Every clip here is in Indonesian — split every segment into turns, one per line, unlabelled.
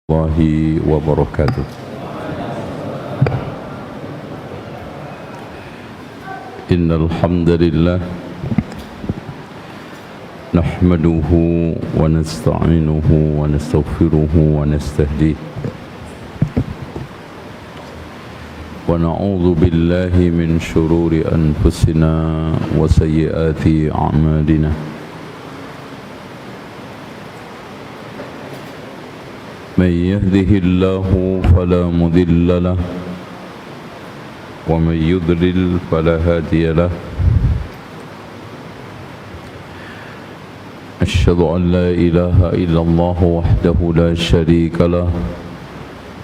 Warahmatullahi wabarakatuh. Innal hamdalillah nahmaduhu wa nasta'inuhu wa nastaghfiruhu wa nastahdihi wa na'udzu billahi min shururi anfusina wa sayyiati a'malina. من يهده الله فلا مضل له ومن يضلل فلا هادي له أشهد أن لا إله إلا الله وحده لا شريك له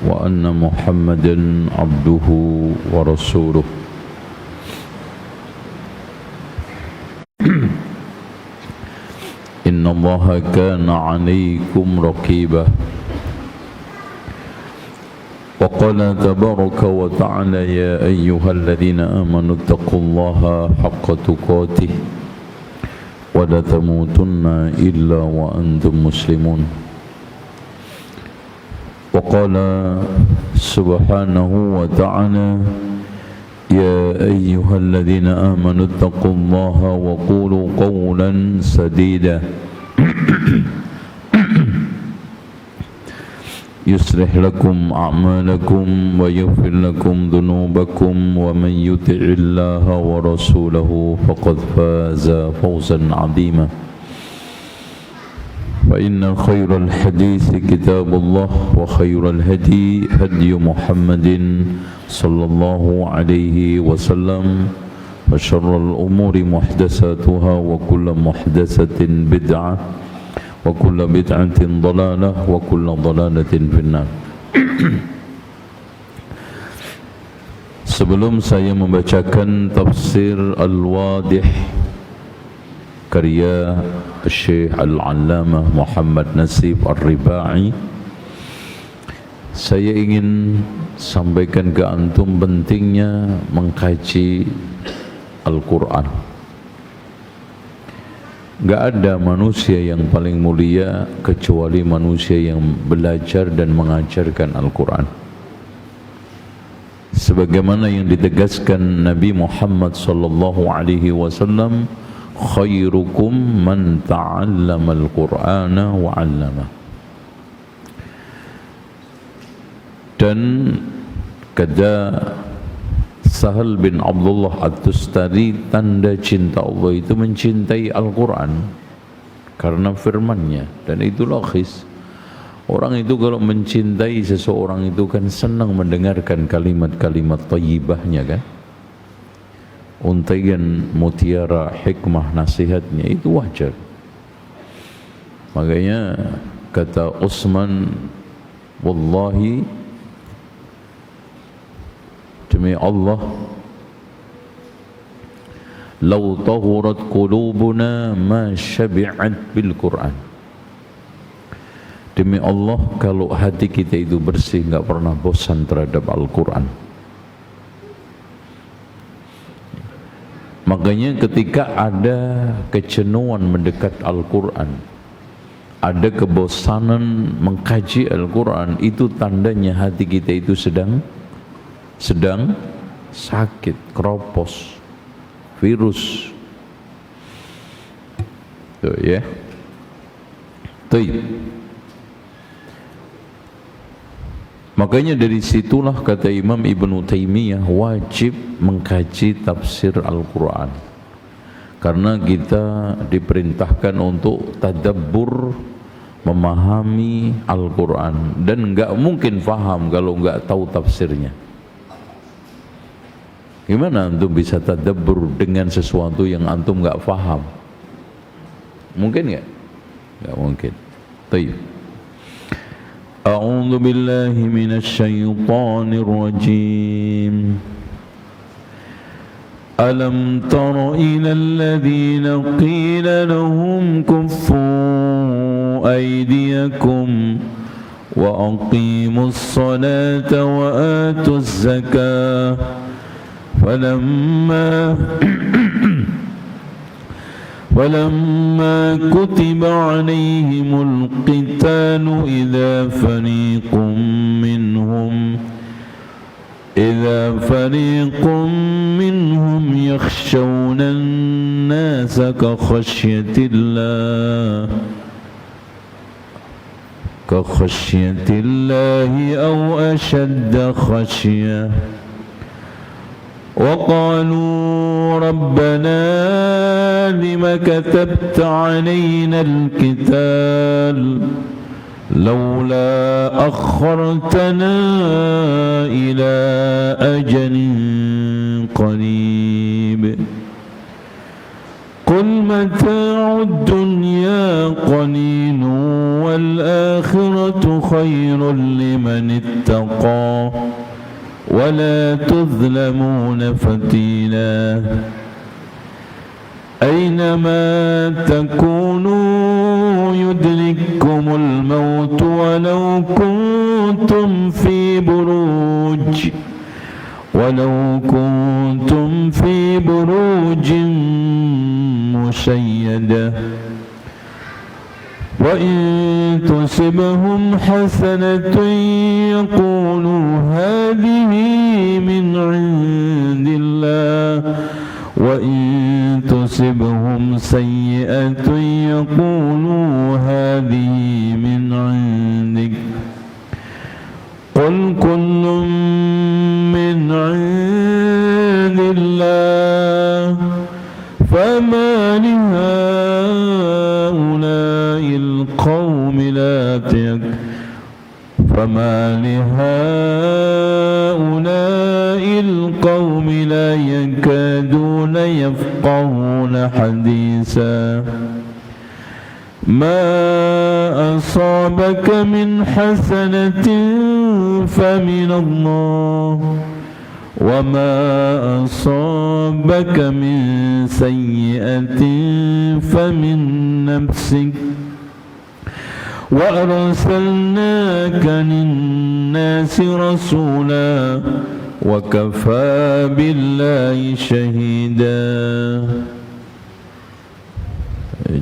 وأن محمدا عبده ورسوله إن الله كان عليكم رقيبا وقال تبارك وتعالى يا أيها الذين آمنوا اتقوا الله حق تقاته ولا تموتن إلا وأنتم مسلمون وقال سبحانه وتعالى يا أيها الذين آمنوا اتقوا الله وقولوا قولا سديدا يصلح لكم أعمالكم ويغفر لكم ذنوبكم ومن يطع الله ورسوله فقد فاز فوزا عظيما فإن خير الحديث كتاب الله وخير الهدي هدي محمد صلى الله عليه وسلم وشر الأمور محدثاتها وكل محدثة بدعة wa kullu bid'atin dhalalah wa kullu dhalalatin finnar. Sebelum saya membacakan tafsir Al-Wadih karya Syekh Al-Allamah Muhammad Nasib Ar-Ribai, saya ingin sampaikan ke antum pentingnya mengkaji Al-Quran. Gak ada manusia yang paling mulia kecuali manusia yang belajar dan mengajarkan Al-Quran. Sebagaimana yang ditegaskan Nabi Muhammad sallallahu alaihi wasallam, khairukum man ta'allama al-Qur'ana wa 'allama. Dan kata Sahal bin Abdullah At-Tustari, tanda cinta Allah itu mencintai Al-Quran karena firman-Nya, dan itu logis. Orang itu kalau mencintai seseorang itu kan senang mendengarkan kalimat-kalimat thayyibahnya kan, untaian mutiara hikmah nasihatnya, itu wajar. Makanya kata Utsman, wallahi demi Allah, lau tahurat qulubuna ma syabi'at bil Quran. Demi Allah, kalau hati kita itu bersih, enggak pernah bosan terhadap Al-Quran. Makanya ketika ada kejenuhan mendekat Al-Quran, ada kebosanan mengkaji Al-Quran, itu tandanya hati kita itu sedang sakit, keropos, virus. Tuh ya. Tuh. Makanya dari situlah kata Imam Ibnu Taimiyah, wajib mengkaji tafsir Al-Quran. Karena kita diperintahkan untuk tadabbur, memahami Al-Quran, dan enggak mungkin faham kalau enggak tahu tafsirnya. Gimana antum bisa tadabbur dengan sesuatu yang antum enggak faham? Mungkin enggak? Enggak mungkin. Baik. A'udzu billahi minasy syaithanir rajim. Alam tara ilal ladzina qila lahum kuffu aydiyakum wa aqimus salata wa atuz zakah فلما كتب عليهم القتال إذا فريق منهم يخشون الناس كخشية الله أو أشد خشية وقالوا ربنا لم كتبت علينا القتال لولا أخرتنا إلى أجل قريب قل متاع الدنيا قليل والآخرة خير لمن اتقى ولا تظلمون فتيلا أينما تكونوا يدرككم الموت ولو كنتم في بروج مشيدة وإن تصبهم حسنة يقولوا هذه من عند الله وإن تصبهم سيئة يقولوا هذه من عندك قل كل من عند الله فما لهؤلاء القوم لا يكادون يفقهون حديثا ما أصابك من حسنة فمن الله وما أصابك من سيئة فمن نفسك وأرسلناك للناس رسولا وكفى بالله شهيدا.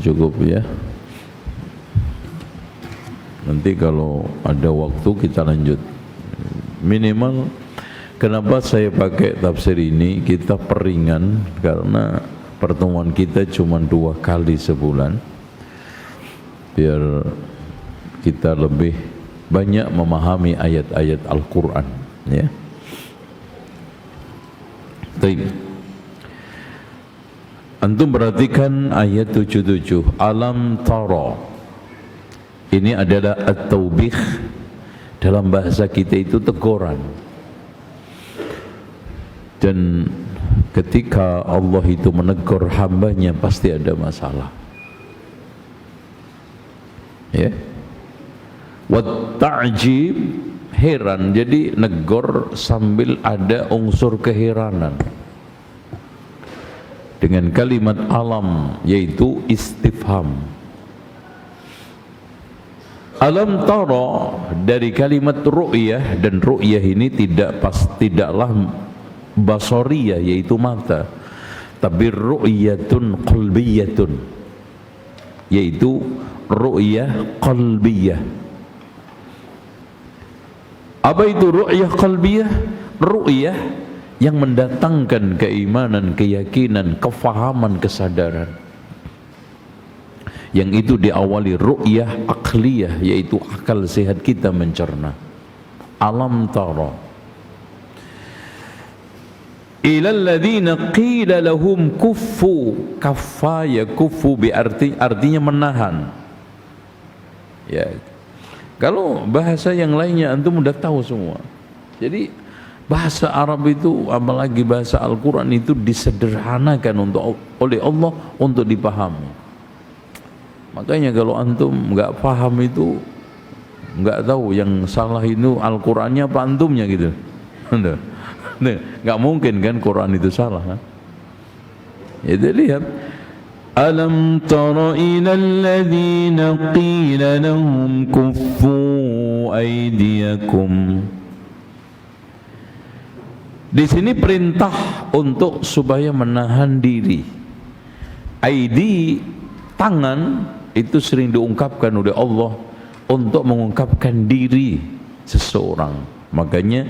Cukup ya. Nanti kalau ada waktu kita lanjut. Minimal kenapa saya pakai tafsir ini, kita peringan karena pertemuan kita cuma 2 kali sebulan, biar kita lebih banyak memahami ayat-ayat Al-Quran ya. Baik, antum perhatikan ayat 77, alam tara. Ini adalah at-taubih, dalam bahasa kita itu teguran. Dan ketika Allah itu menegur hambanya pasti ada masalah ya. Wat ta'jib, heran, jadi negor sambil ada unsur keheranan dengan kalimat alam, yaitu istifham. Alam tara dari kalimat ru'yah, dan ru'yah ini tidaklah basariyah yaitu mata, tapi ru'yatun qalbiyatun yaitu ru'yah qalbiyah. Apa itu ru'yah qalbiyah? Ru'yah yang mendatangkan keimanan, keyakinan, kefahaman, kesadaran. Yang itu diawali ru'yah akliyah, yaitu akal sehat kita mencerna. Alam tara ilal ladzina qila lahum kuffu, kaffa yakuffu artinya menahan ya. Kalau bahasa yang lainnya antum udah tahu semua. Jadi bahasa Arab itu, apalagi bahasa Al-Quran itu disederhanakan oleh Allah untuk dipahami. Makanya kalau antum nggak paham itu, nggak tahu yang salah itu Al-Qurannya apa antumnya gitu. Nggak mungkin kan Quran itu salah kan? Itu lihat, alam tara ilal ladzina qila lahum kuffu aydiyakum. Di sini perintah untuk supaya menahan diri. Aidi, tangan, itu sering diungkapkan oleh Allah untuk mengungkapkan diri seseorang. Makanya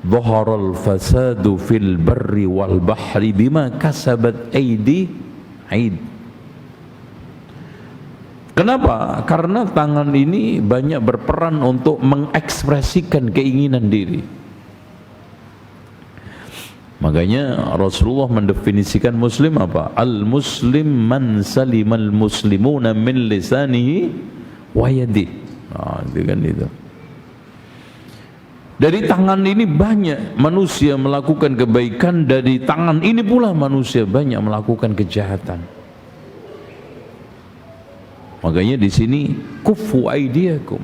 dhaharal fasadu fil barri wal bahri bima kasabat aidi aid. Kenapa? Karena tangan ini banyak berperan untuk mengekspresikan keinginan diri. Makanya Rasulullah mendefinisikan muslim apa? Al-muslim man salimal muslimuna min lisanihi wa yadihi. Nah, itu kan itu. Dari tangan ini banyak manusia melakukan kebaikan, dari tangan ini pula manusia banyak melakukan kejahatan. Makanya di sini kuffu aydiyakum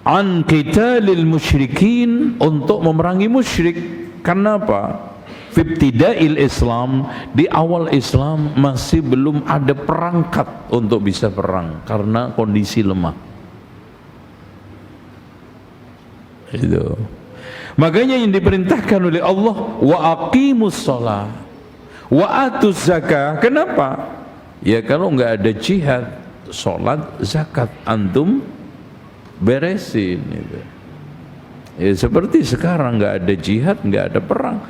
an qitalil musyrikin, untuk memerangi musyrik. Karena apa? Fibtida'il Islam, di awal Islam masih belum ada perangkat untuk bisa perang karena kondisi lemah. Itu. Makanya yang diperintahkan oleh Allah, wa aqimus shalah wa atuz zakah. Kenapa? Ya kalau nggak ada jihad, sholat, zakat, antum beresin itu. Ya seperti sekarang nggak ada jihad, nggak ada perang,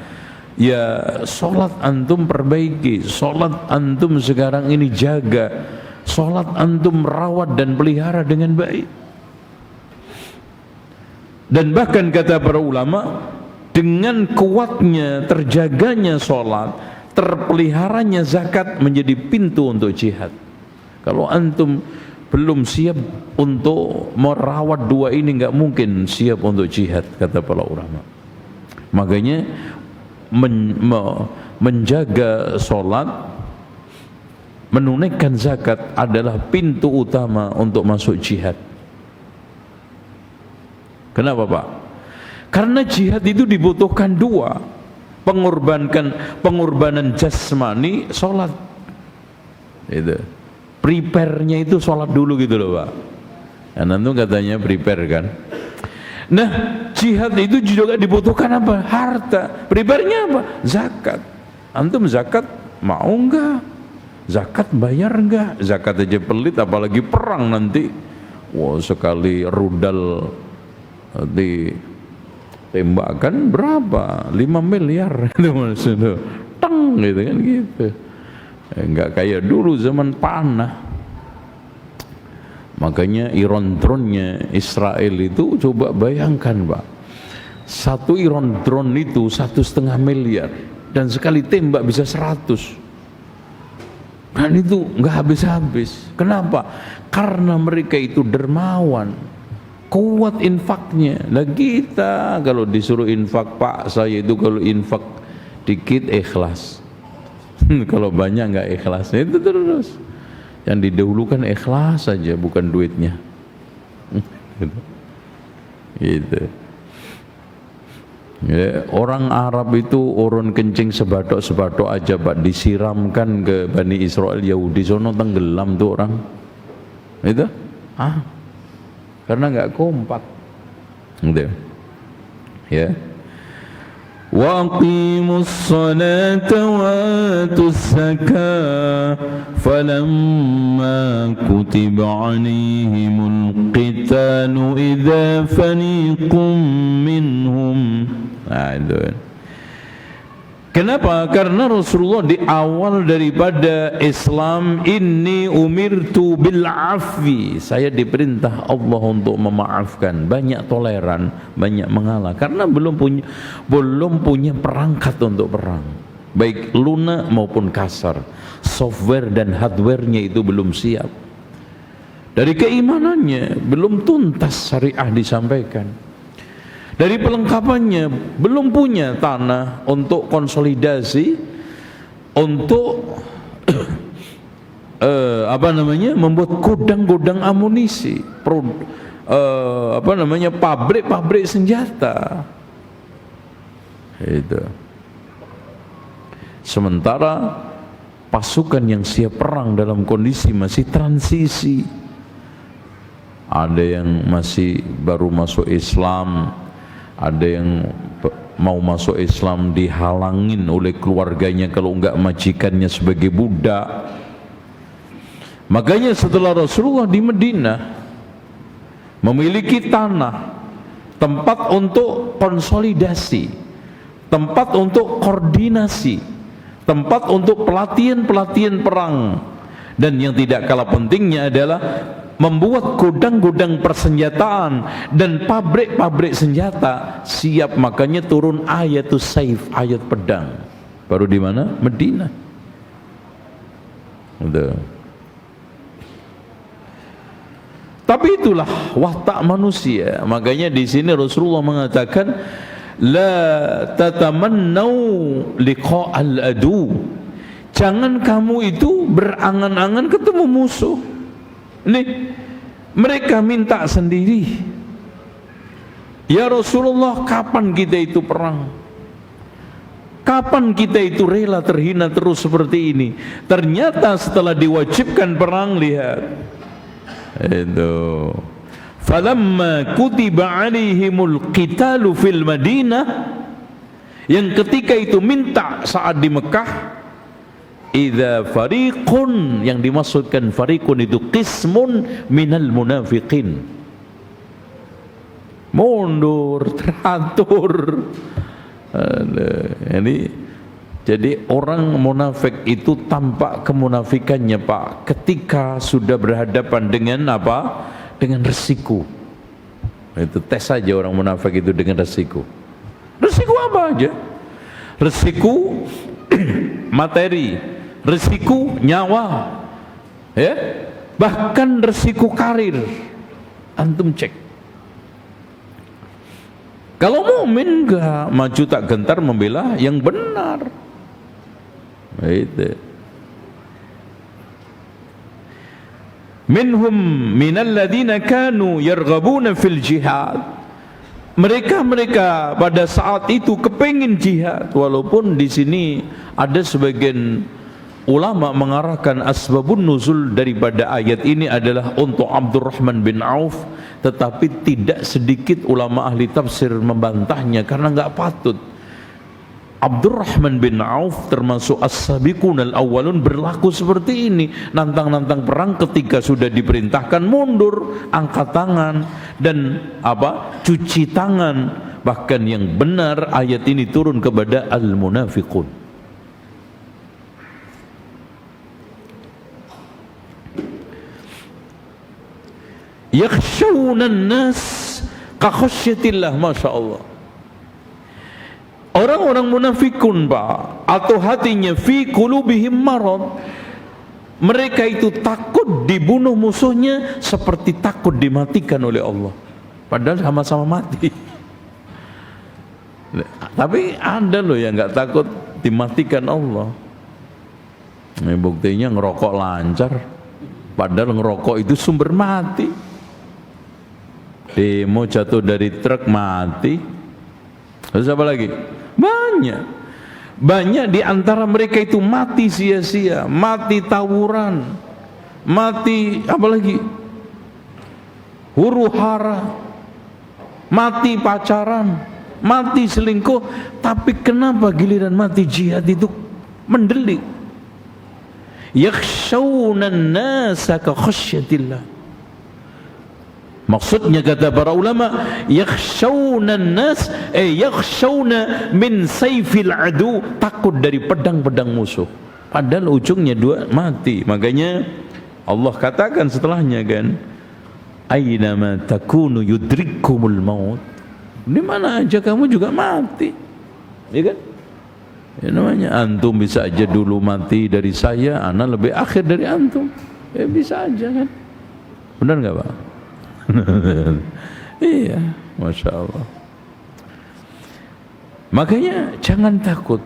ya sholat antum perbaiki, sholat antum sekarang ini jaga, sholat antum rawat dan pelihara dengan baik. Dan bahkan kata para ulama, dengan kuatnya terjaganya sholat, terpeliharanya zakat menjadi pintu untuk jihad. Kalau antum belum siap untuk merawat dua ini, nggak mungkin siap untuk jihad, kata para ulama. Makanya menjaga sholat, menunaikan zakat adalah pintu utama untuk masuk jihad. Kenapa Pak? Karena jihad itu dibutuhkan dua, pengorbanan jasmani, sholat. Itu prepare-nya itu sholat dulu gitu loh Pak. Ya, nanti katanya prepare kan. Nah jihad itu juga dibutuhkan apa? Harta. Prepare-nya apa? Zakat. Antum zakat mau enggak? Zakat bayar enggak? Zakat aja pelit, apalagi perang nanti. Wow, sekali rudal ditembakkan berapa? 5 miliar itu maksudnya. Teng gitu kan gitu. Enggak kayak dulu zaman panah. Makanya Iron drone-nya Israel itu, coba bayangkan Pak, satu Iron drone itu 1,5 miliar, dan sekali tembak bisa 100. Dan itu nggak habis-habis. Kenapa? Karena mereka itu dermawan, kuat infaknya. Nah kita kalau disuruh infak, Pak saya itu kalau infak dikit ikhlas, kalau banyak nggak ikhlas. Itu terus yang didahulukan ikhlas saja, bukan duitnya. Gitu. Ya, orang Arab itu urun kencing sebatok aja Pak, disiramkan ke Bani Israel Yahudi, sono tenggelam tuh orang. Itu karena nggak kompak. Gitu. Ya. Wa aqimus salata wa atuz zakah falamma kutiba alaihimul qitalu idza fariqum minhum. Nah itu. Kenapa? Karena Rasulullah di awal daripada Islam, inni umirtu bil afwi, saya diperintah Allah untuk memaafkan, banyak toleran, banyak mengalah, karena belum punya perangkat untuk perang, baik lunak maupun kasar, software dan hardware-nya itu belum siap, dari keimanannya belum tuntas syariah disampaikan, dari pelengkapannya belum punya tanah untuk konsolidasi, untuk membuat gudang-gudang amunisi, pabrik-pabrik senjata. Itu. Sementara pasukan yang siap perang dalam kondisi masih transisi, ada yang masih baru masuk Islam, ada yang mau masuk Islam dihalangin oleh keluarganya, kalau enggak majikannya sebagai budak. Makanya setelah Rasulullah di Madinah memiliki tanah, tempat untuk konsolidasi, tempat untuk koordinasi, tempat untuk pelatihan-pelatihan perang, dan yang tidak kalah pentingnya adalah membuat gudang-gudang persenjataan dan pabrik-pabrik senjata siap. Makanya turun ayatus saif, ayat pedang. Baru di mana? Madinah. Udah. Tapi itulah watak manusia. Makanya di sini Rasulullah mengatakan, la tatamannau liqa'al adu. Jangan kamu itu berangan-angan ketemu musuh. Nih, mereka minta sendiri, ya Rasulullah, kapan kita itu perang? Kapan kita itu rela terhina terus seperti ini? Ternyata setelah diwajibkan perang, lihat itu, falamma kutiba alaihimul qitalu fil Madinah, yang ketika itu minta saat di Mekah, idza fariqun, yang dimaksudkan fariqun itu qismun minal munafiqin, mundur, teratur. Jadi orang munafik itu tampak kemunafikannya, Pak, ketika sudah berhadapan dengan apa? Dengan resiko. Itu tes saja orang munafik itu dengan resiko. Resiko apa aja? Resiko materi, resiko nyawa, ya, bahkan resiko karir. Antum cek. Kalau mukmin enggak, maju tak gentar membela yang benar. Itu. Minhum minal ladina kanu yarghabuna fil jihad. Mereka pada saat itu kepengin jihad, walaupun di sini ada sebagian ulama mengarahkan asbabun nuzul daripada ayat ini adalah untuk Abdurrahman bin Auf, tetapi tidak sedikit ulama ahli tafsir membantahnya karena enggak patut. Abdurrahman bin Auf termasuk as-sabiqun al-awwalun berlaku seperti ini, nantang-nantang perang, ketika sudah diperintahkan mundur, angkat tangan dan apa? Cuci tangan. Bahkan yang benar ayat ini turun kepada al-munafiqun. Yakhshawunan nas ka khasyatillah, Masya Allah. Orang-orang munafikun, Pak, atau hatinya fi qulubihim marad, mereka itu takut dibunuh musuhnya seperti takut dimatikan oleh Allah, padahal sama-sama mati. Tapi ada loh yang nggak takut dimatikan Allah. Ini buktinya ngerokok lancar, padahal ngerokok itu sumber mati. Demo jatuh dari truk mati. Terus apa lagi? Banyak di antara mereka itu mati sia-sia, mati tawuran, mati apalagi huru hara, mati pacaran, mati selingkuh. Tapi kenapa giliran mati jihad itu mendelik? Yakhshawunan nasa ka khasyatillah. Maksudnya kata para ulama, yakhshawna nas, yakhshawna min sayfil adu, takut dari pedang-pedang musuh, padahal ujungnya dua mati. Makanya Allah katakan setelahnya kan, aynama takunu yudrikkumul maut, di mana aja kamu juga mati, ya kan? Ya, namanya antum bisa aja dulu mati dari saya, ana lebih akhir dari antum, ya bisa aja kan, benar nggak Pak? Iya, Masya Allah. Makanya jangan takut.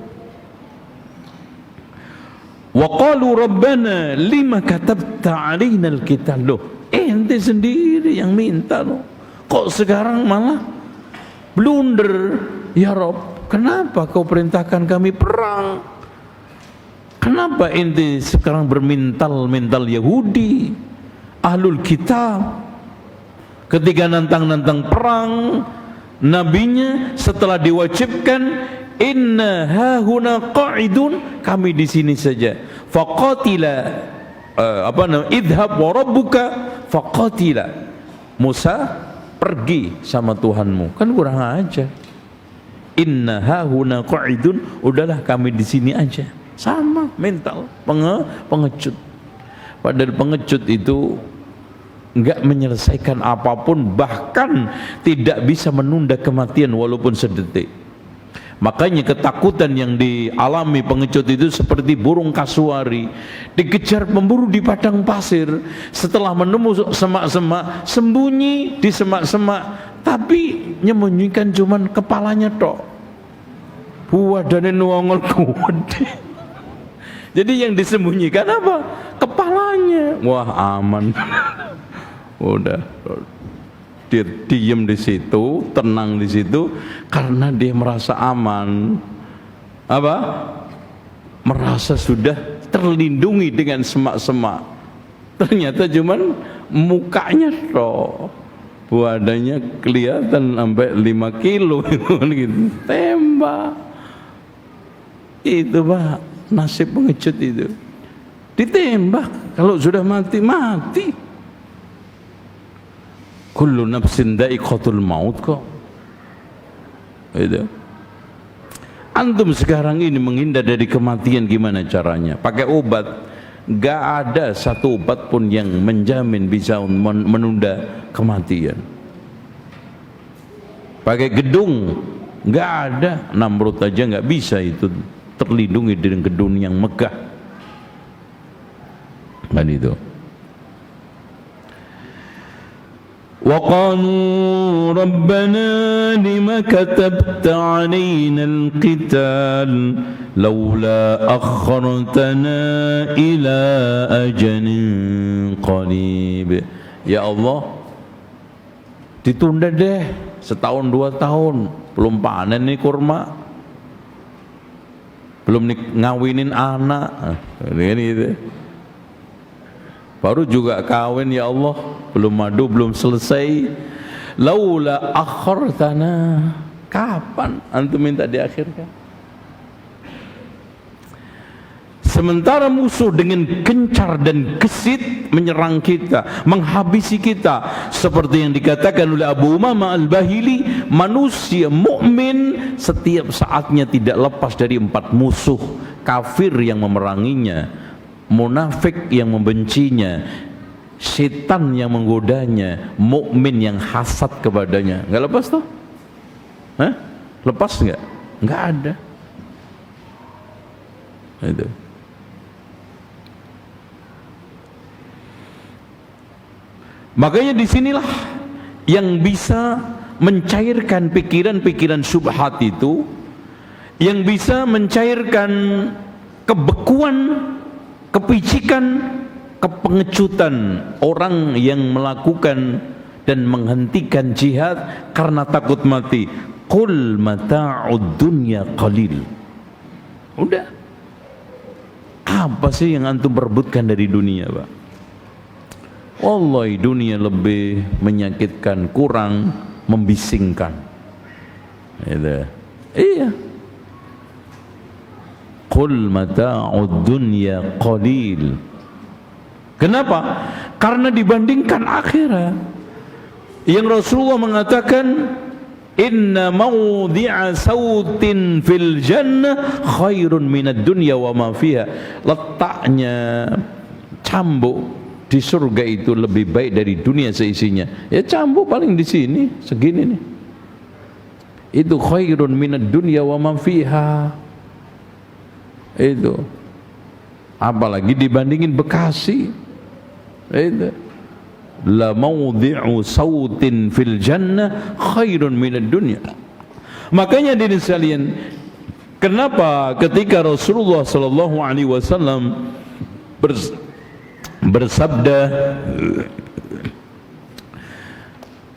Wa qalu rabbana lima katabta alaina alkitab. Loh, ente sendiri yang minta loh, kok sekarang malah blunder? Ya Rabb, kenapa kau perintahkan kami perang? Kenapa ente sekarang bermental Yahudi, ahlul kitab? Ketika nantang-nantang perang, nabinya setelah diwajibkan, inna hahuna qa'idun, kami di sini saja. Faqatila idhab wa rabbuka faqatila. Musa, pergi sama Tuhanmu. Kan kurang aja. Inna hahuna qa'idun, udahlah kami di sini aja. Sama mental pengecut. Padahal pengecut itu enggak menyelesaikan apapun, bahkan tidak bisa menunda kematian walaupun sedetik. Makanya ketakutan yang dialami pengecut itu seperti burung kasuari dikejar pemburu di padang pasir. Setelah menemu semak-semak, sembunyi di semak-semak, tapi nyembunyikan cuman kepalanya tok. Buadane nuangol gede. Jadi yang disembunyikan apa? Kepalanya. Wah, aman. Udah dia diem di situ, tenang di situ, karena dia merasa aman. Apa? Merasa sudah terlindungi dengan semak-semak. Ternyata cuman mukanya toh, badannya kelihatan sampai 5 kilo gitu. Tembak. Itu Pak, nasib pengecut itu. Ditembak, kalau sudah mati, mati. Kullu nafsin dha'iqatul maut kok. Itu. Antum sekarang ini menghindar dari kematian gimana caranya? Pakai obat. Gak ada satu obat pun yang menjamin bisa menunda kematian. Pakai gedung, gak ada. Namrud aja gak bisa itu terlindungi dengan gedung yang megah. Dan itu. وقالوا ربنا لم كتبت علينا القتال لولا أخرتنا إلى أجل قريب. Ya Allah, ditunda deh setahun 2 tahun, belum panen nih kurma, belum ngawinin anak, gitu. Baru juga kawin, ya Allah, belum madu, belum selesai. Laula akhartana, kapan antum minta diakhirkan? Sementara musuh dengan gencar dan gesit menyerang kita, menghabisi kita, seperti yang dikatakan oleh Abu Umamah Al-Bahili, manusia mukmin setiap saatnya tidak lepas dari 4 musuh: kafir yang memeranginya, munafik yang membencinya, setan yang menggodanya, mukmin yang hasad kepadanya. Enggak lepas tuh? Hah? Lepas enggak? Enggak ada. Itu. Makanya disinilah yang bisa mencairkan pikiran-pikiran syubhat itu, yang bisa mencairkan kebekuan, kepicikan, kepengecutan orang yang melakukan dan menghentikan jihad karena takut mati. Qul mata'ud dunya qalil. Udah. Apa sih yang antum perebutkan dari dunia, Pak? Wallahi dunia lebih menyakitkan, kurang membisingkan. Iya. Qul mata'ud dunya qalil. Kenapa? Karena dibandingkan akhirat, yang Rasulullah mengatakan inna mawdi'a sautin fil jannah khairun minad dunya wa ma fiha. Letaknya cambuk di surga itu lebih baik dari dunia seisinya. Ya cambuk paling di sini segini nih. Itu khairun minad dunya wa ma fiha. Itu. Apalagi dibandingin Bekasi. Itu. La mawdi'u sautin fil jannah khairun minad dunya. Makanya hadirin sekalian, kenapa ketika Rasulullah sallallahu alaihi wasallam bersabda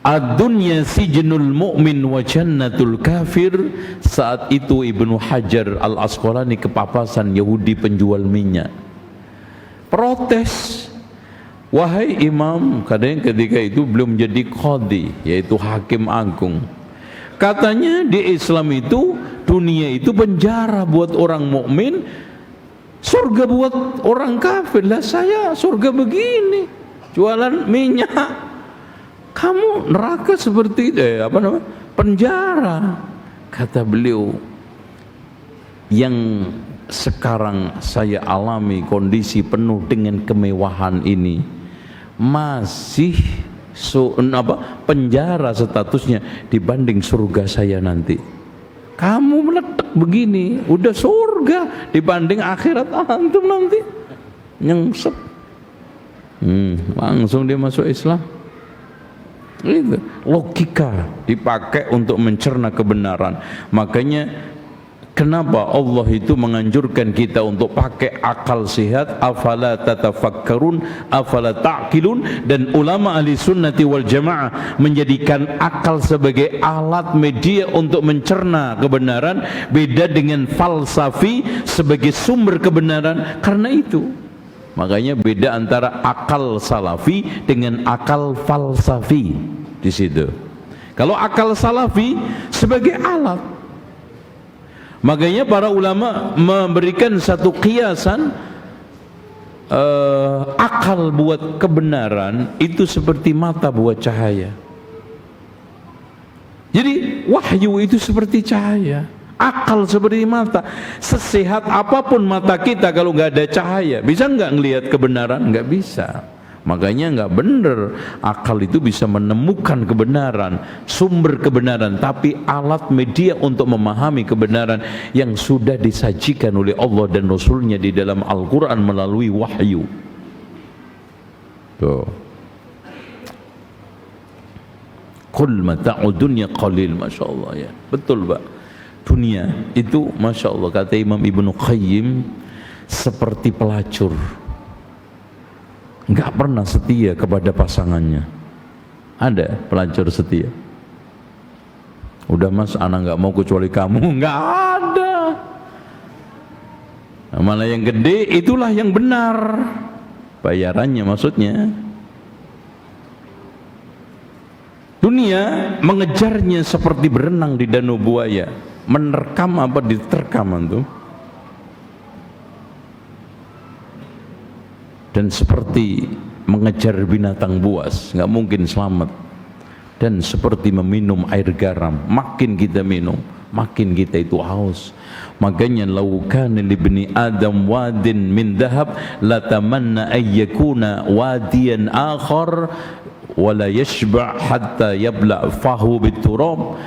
ad-dunya sijnul mu'min wa jannatul kafir, saat itu Ibnu Hajar Al-Asqalani kepapasan Yahudi penjual minyak, protes, wahai imam, kadang ketika itu belum jadi qadhi, yaitu hakim agung, Katanya di Islam itu dunia itu penjara buat orang mukmin, surga buat orang kafir. Lah saya surga begini, jualan minyak. Kamu neraka seperti itu, penjara. Kata beliau, yang sekarang saya alami kondisi penuh dengan kemewahan ini masih penjara statusnya dibanding surga saya nanti. Kamu meletak begini udah surga dibanding akhirat antum nanti nyengsep. Langsung dia masuk Islam. Itu logika dipakai untuk mencerna kebenaran. Makanya kenapa Allah itu menganjurkan kita untuk pakai akal sehat, afala tatafakkarun, afala ta'qilun, dan ulama ahli sunnati wal jamaah menjadikan akal sebagai alat media untuk mencerna kebenaran, beda dengan falsafi sebagai sumber kebenaran. Karena itu makanya beda antara akal salafi dengan akal falsafi di situ. Kalau akal salafi sebagai alat, makanya para ulama memberikan satu kiasan, akal buat kebenaran itu seperti mata buat cahaya. Jadi wahyu itu seperti cahaya, akal seperti mata. Sesehat apapun mata kita kalau nggak ada cahaya, bisa nggak ngelihat kebenaran? Nggak bisa. Makanya nggak benar akal itu bisa menemukan kebenaran, sumber kebenaran, tapi alat media untuk memahami kebenaran yang sudah disajikan oleh Allah dan Rasulnya di dalam Al-Quran melalui wahyu. Tuh. Qul mata'ud dunya qalil, Masya Allah ya. Betul Pak. Dunia itu Masya Allah, kata Imam Ibnu Qayyim, seperti pelacur, nggak pernah setia kepada pasangannya. Ada pelacur setia? Udah mas, anak nggak mau kecuali kamu. Nggak ada. Nah, malah yang gede itulah yang benar bayarannya, maksudnya. Dunia mengejarnya seperti berenang di danau buaya, menerkam apa diterkam itu. Dan seperti mengejar binatang buas, nggak mungkin selamat. Dan seperti meminum air garam, makin kita minum makin kita itu haus. Makanya lau kana libni adam wadin min dhahab latamanna ayyakuna wadiyan akhar wala yashba' hatta yabla' fahu biturab.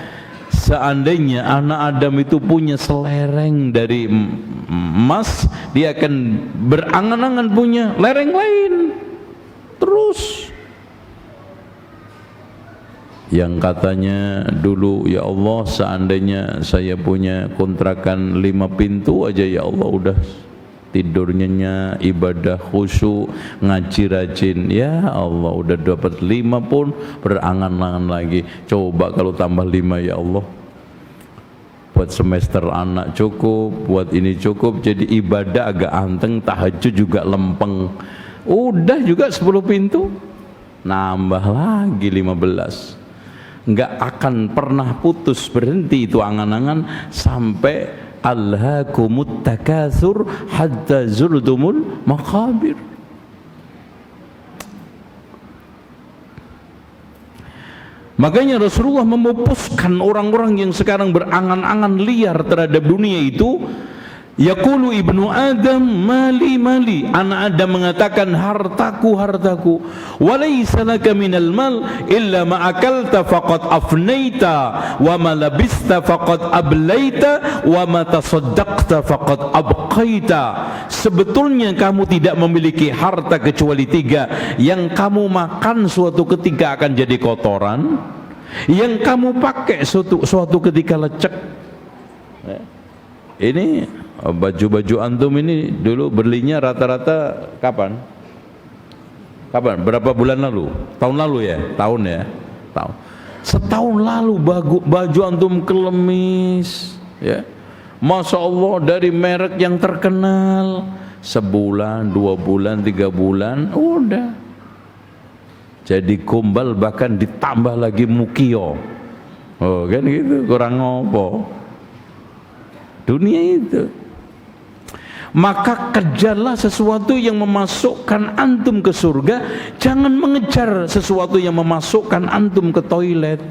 Seandainya anak Adam itu punya selereng dari emas, dia akan berangan-angan punya lereng lain terus. Yang katanya dulu, ya Allah seandainya saya punya kontrakan 5 pintu aja ya Allah, udah tidurnya ibadah khusyuk, ngaji rajin, ya Allah udah dapat 5 pun berangan-angan lagi. Coba kalau tambah 5 ya Allah, buat semester anak cukup, buat ini cukup, jadi ibadah agak anteng, tahajud juga lempeng, udah juga 10 pintu, nambah lagi 15. Nggak akan pernah putus berhenti itu angan-angan sampai alhaakumut takatsur hatta zurtumul maqabir. Makanya Rasulullah memupuskan orang-orang yang sekarang berangan-angan liar terhadap dunia itu. Yaqulu ibnu Adam mali mali, anak Adam mengatakan hartaku hartaku. Walaysa laka minal mal illa ma akalta faqad afnaita wa ma labista faqad ablaita wa ma tasaddaqta faqad abqaita. Sebetulnya kamu tidak memiliki harta kecuali 3. Yang kamu makan suatu ketika akan jadi kotoran, yang kamu pakai suatu ketika lecek. Ini baju-baju antum ini dulu belinya rata-rata kapan? Kapan? Berapa bulan lalu? Tahun lalu ya? Tahun ya? Tahun. Setahun lalu baju antum kelemis, ya. Masya Allah, dari merek yang terkenal, sebulan, 2 bulan, 3 bulan, udah jadi gombal, bahkan ditambah lagi mukio. Oh kan gitu, kurang ngopo. Dunia itu. Maka kejarlah sesuatu yang memasukkan antum ke surga, jangan mengejar sesuatu yang memasukkan antum ke toilet.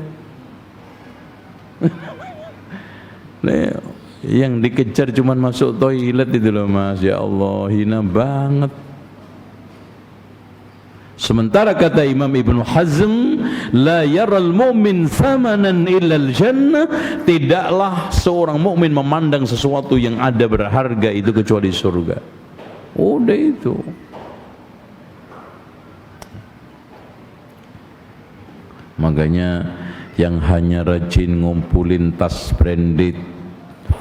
Nah, yang dikejar cuman masuk toilet itu loh Mas, ya Allah, hina banget. Sementara kata Imam Ibnu Hazm, la yaral mu'min thamanan illal jannah, tidaklah seorang mukmin memandang sesuatu yang ada berharga itu kecuali surga. Udah itu. Makanya yang hanya rajin ngumpulin tas branded,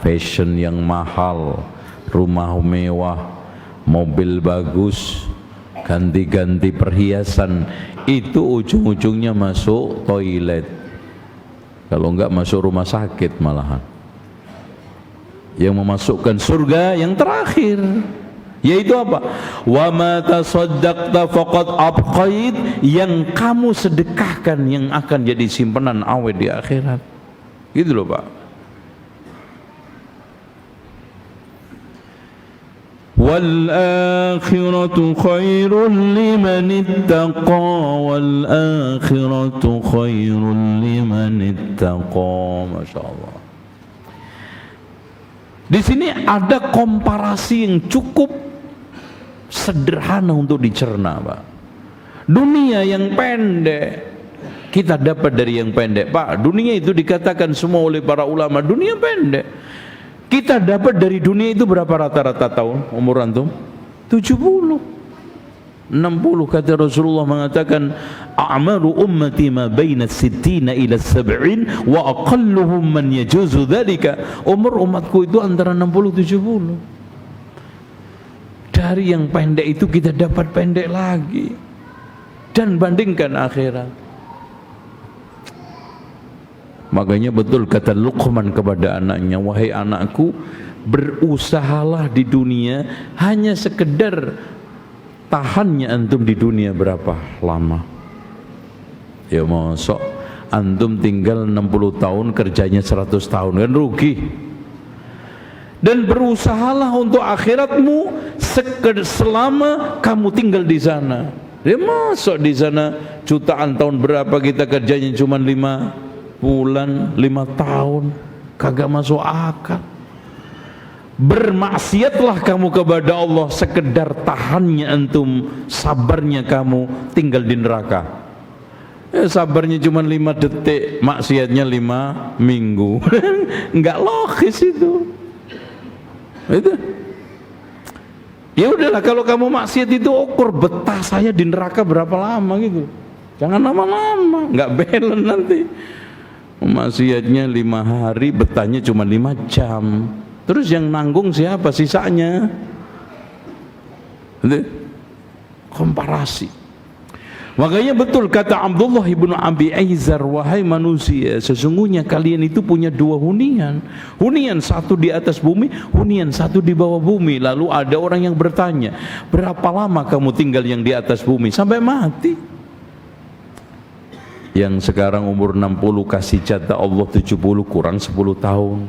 fashion yang mahal, rumah mewah, mobil bagus, ganti-ganti perhiasan, itu ujung-ujungnya masuk toilet. Kalau enggak masuk rumah sakit malahan. Yang memasukkan surga yang terakhir, yaitu apa? Wa ma tasaddaqta faqad abqait, yang kamu sedekahkan yang akan jadi simpanan awet di akhirat. Gitu loh Pak. Wal akhiratu khairun liman ittaqa, wal akhiratu khairun liman ittaqa. Masyaallah. Di sini ada komparasi yang cukup sederhana untuk dicerna, Pak. Dunia yang pendek kita dapat dari yang pendek, Pak. Dunia itu dikatakan semua oleh para ulama, dunia pendek. Kita dapat dari dunia itu berapa rata-rata tahun umur antum? 70, 60. Kata Rasulullah mengatakan, a'maru ummati ma baina sittina ila sab'in wa aqalluhum man yajuzu dzalika. Umur umatku itu antara 60 70. Dari yang pendek itu kita dapat pendek lagi. Dan bandingkan akhirat. Makanya betul kata Luqman kepada anaknya, wahai anakku, berusahalah di dunia hanya sekedar tahannya antum di dunia berapa lama. Ya mosok antum tinggal 60 tahun kerjanya 100 tahun, kan rugi. Dan berusahalah untuk akhiratmu selama kamu tinggal di sana. Ya mosok di sana jutaan tahun berapa kita kerjanya cuma 5 bulan, 5 tahun, kagak masuk akal. Bermaksiatlah kamu kepada Allah sekedar tahannya antum, sabarnya kamu tinggal di neraka. Sabarnya cuma 5 detik, maksiatnya 5 minggu. Enggak logis itu. Itu. Ya udahlah, kalau kamu maksiat itu ukur betah saya di neraka berapa lama gitu. Jangan lama-lama, enggak balance nanti. Maksiatnya 5 hari, betahnya cuma 5 jam. Terus yang nanggung siapa sisanya? Komparasi. Makanya betul kata Abdullah ibnu Abi Aizar, wahai manusia, sesungguhnya kalian itu punya 2 hunian. Hunian satu di atas bumi, hunian satu di bawah bumi. Lalu ada orang yang bertanya, berapa lama kamu tinggal yang di atas bumi? Sampai mati. Yang sekarang umur 60 kasih jatah Allah 70, kurang 10 tahun.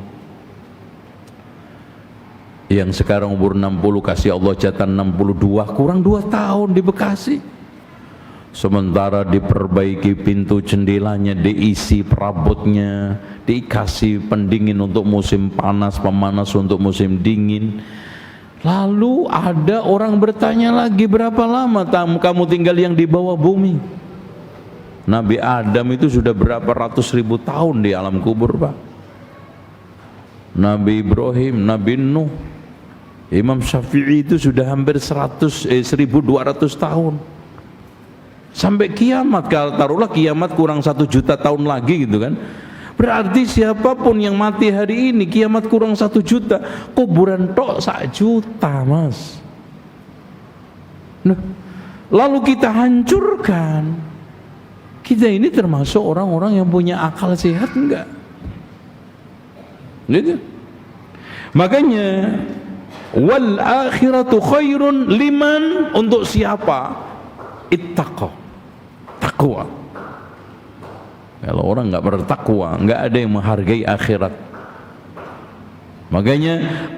Yang sekarang umur 60 kasih Allah jatah 62, kurang 2 tahun di Bekasi. Sementara diperbaiki pintu jendelanya, diisi perabotnya, dikasih pendingin untuk musim panas, pemanas untuk musim dingin. Lalu ada orang bertanya lagi, berapa lama kamu tinggal yang di bawah bumi? Nabi Adam itu sudah berapa ratus ribu tahun di alam kubur, Pak. Nabi Ibrahim, Nabi Nuh, Imam Syafi'i itu sudah hampir 1200 tahun. Sampai kiamat, kalau taruhlah kiamat kurang 1 juta tahun lagi gitu kan. Berarti siapapun yang mati hari ini, kiamat kurang 1 juta, kuburan tok 1 juta, Mas. Nah, lalu kita hancurkan. Kita ini termasuk orang-orang yang punya akal sehat enggak? Gitu. Makanya wal akhiratu khairun liman, untuk siapa? Ittaqa, takwa. Kalau orang nggak bertakwa, nggak ada yang menghargai akhirat. Makanya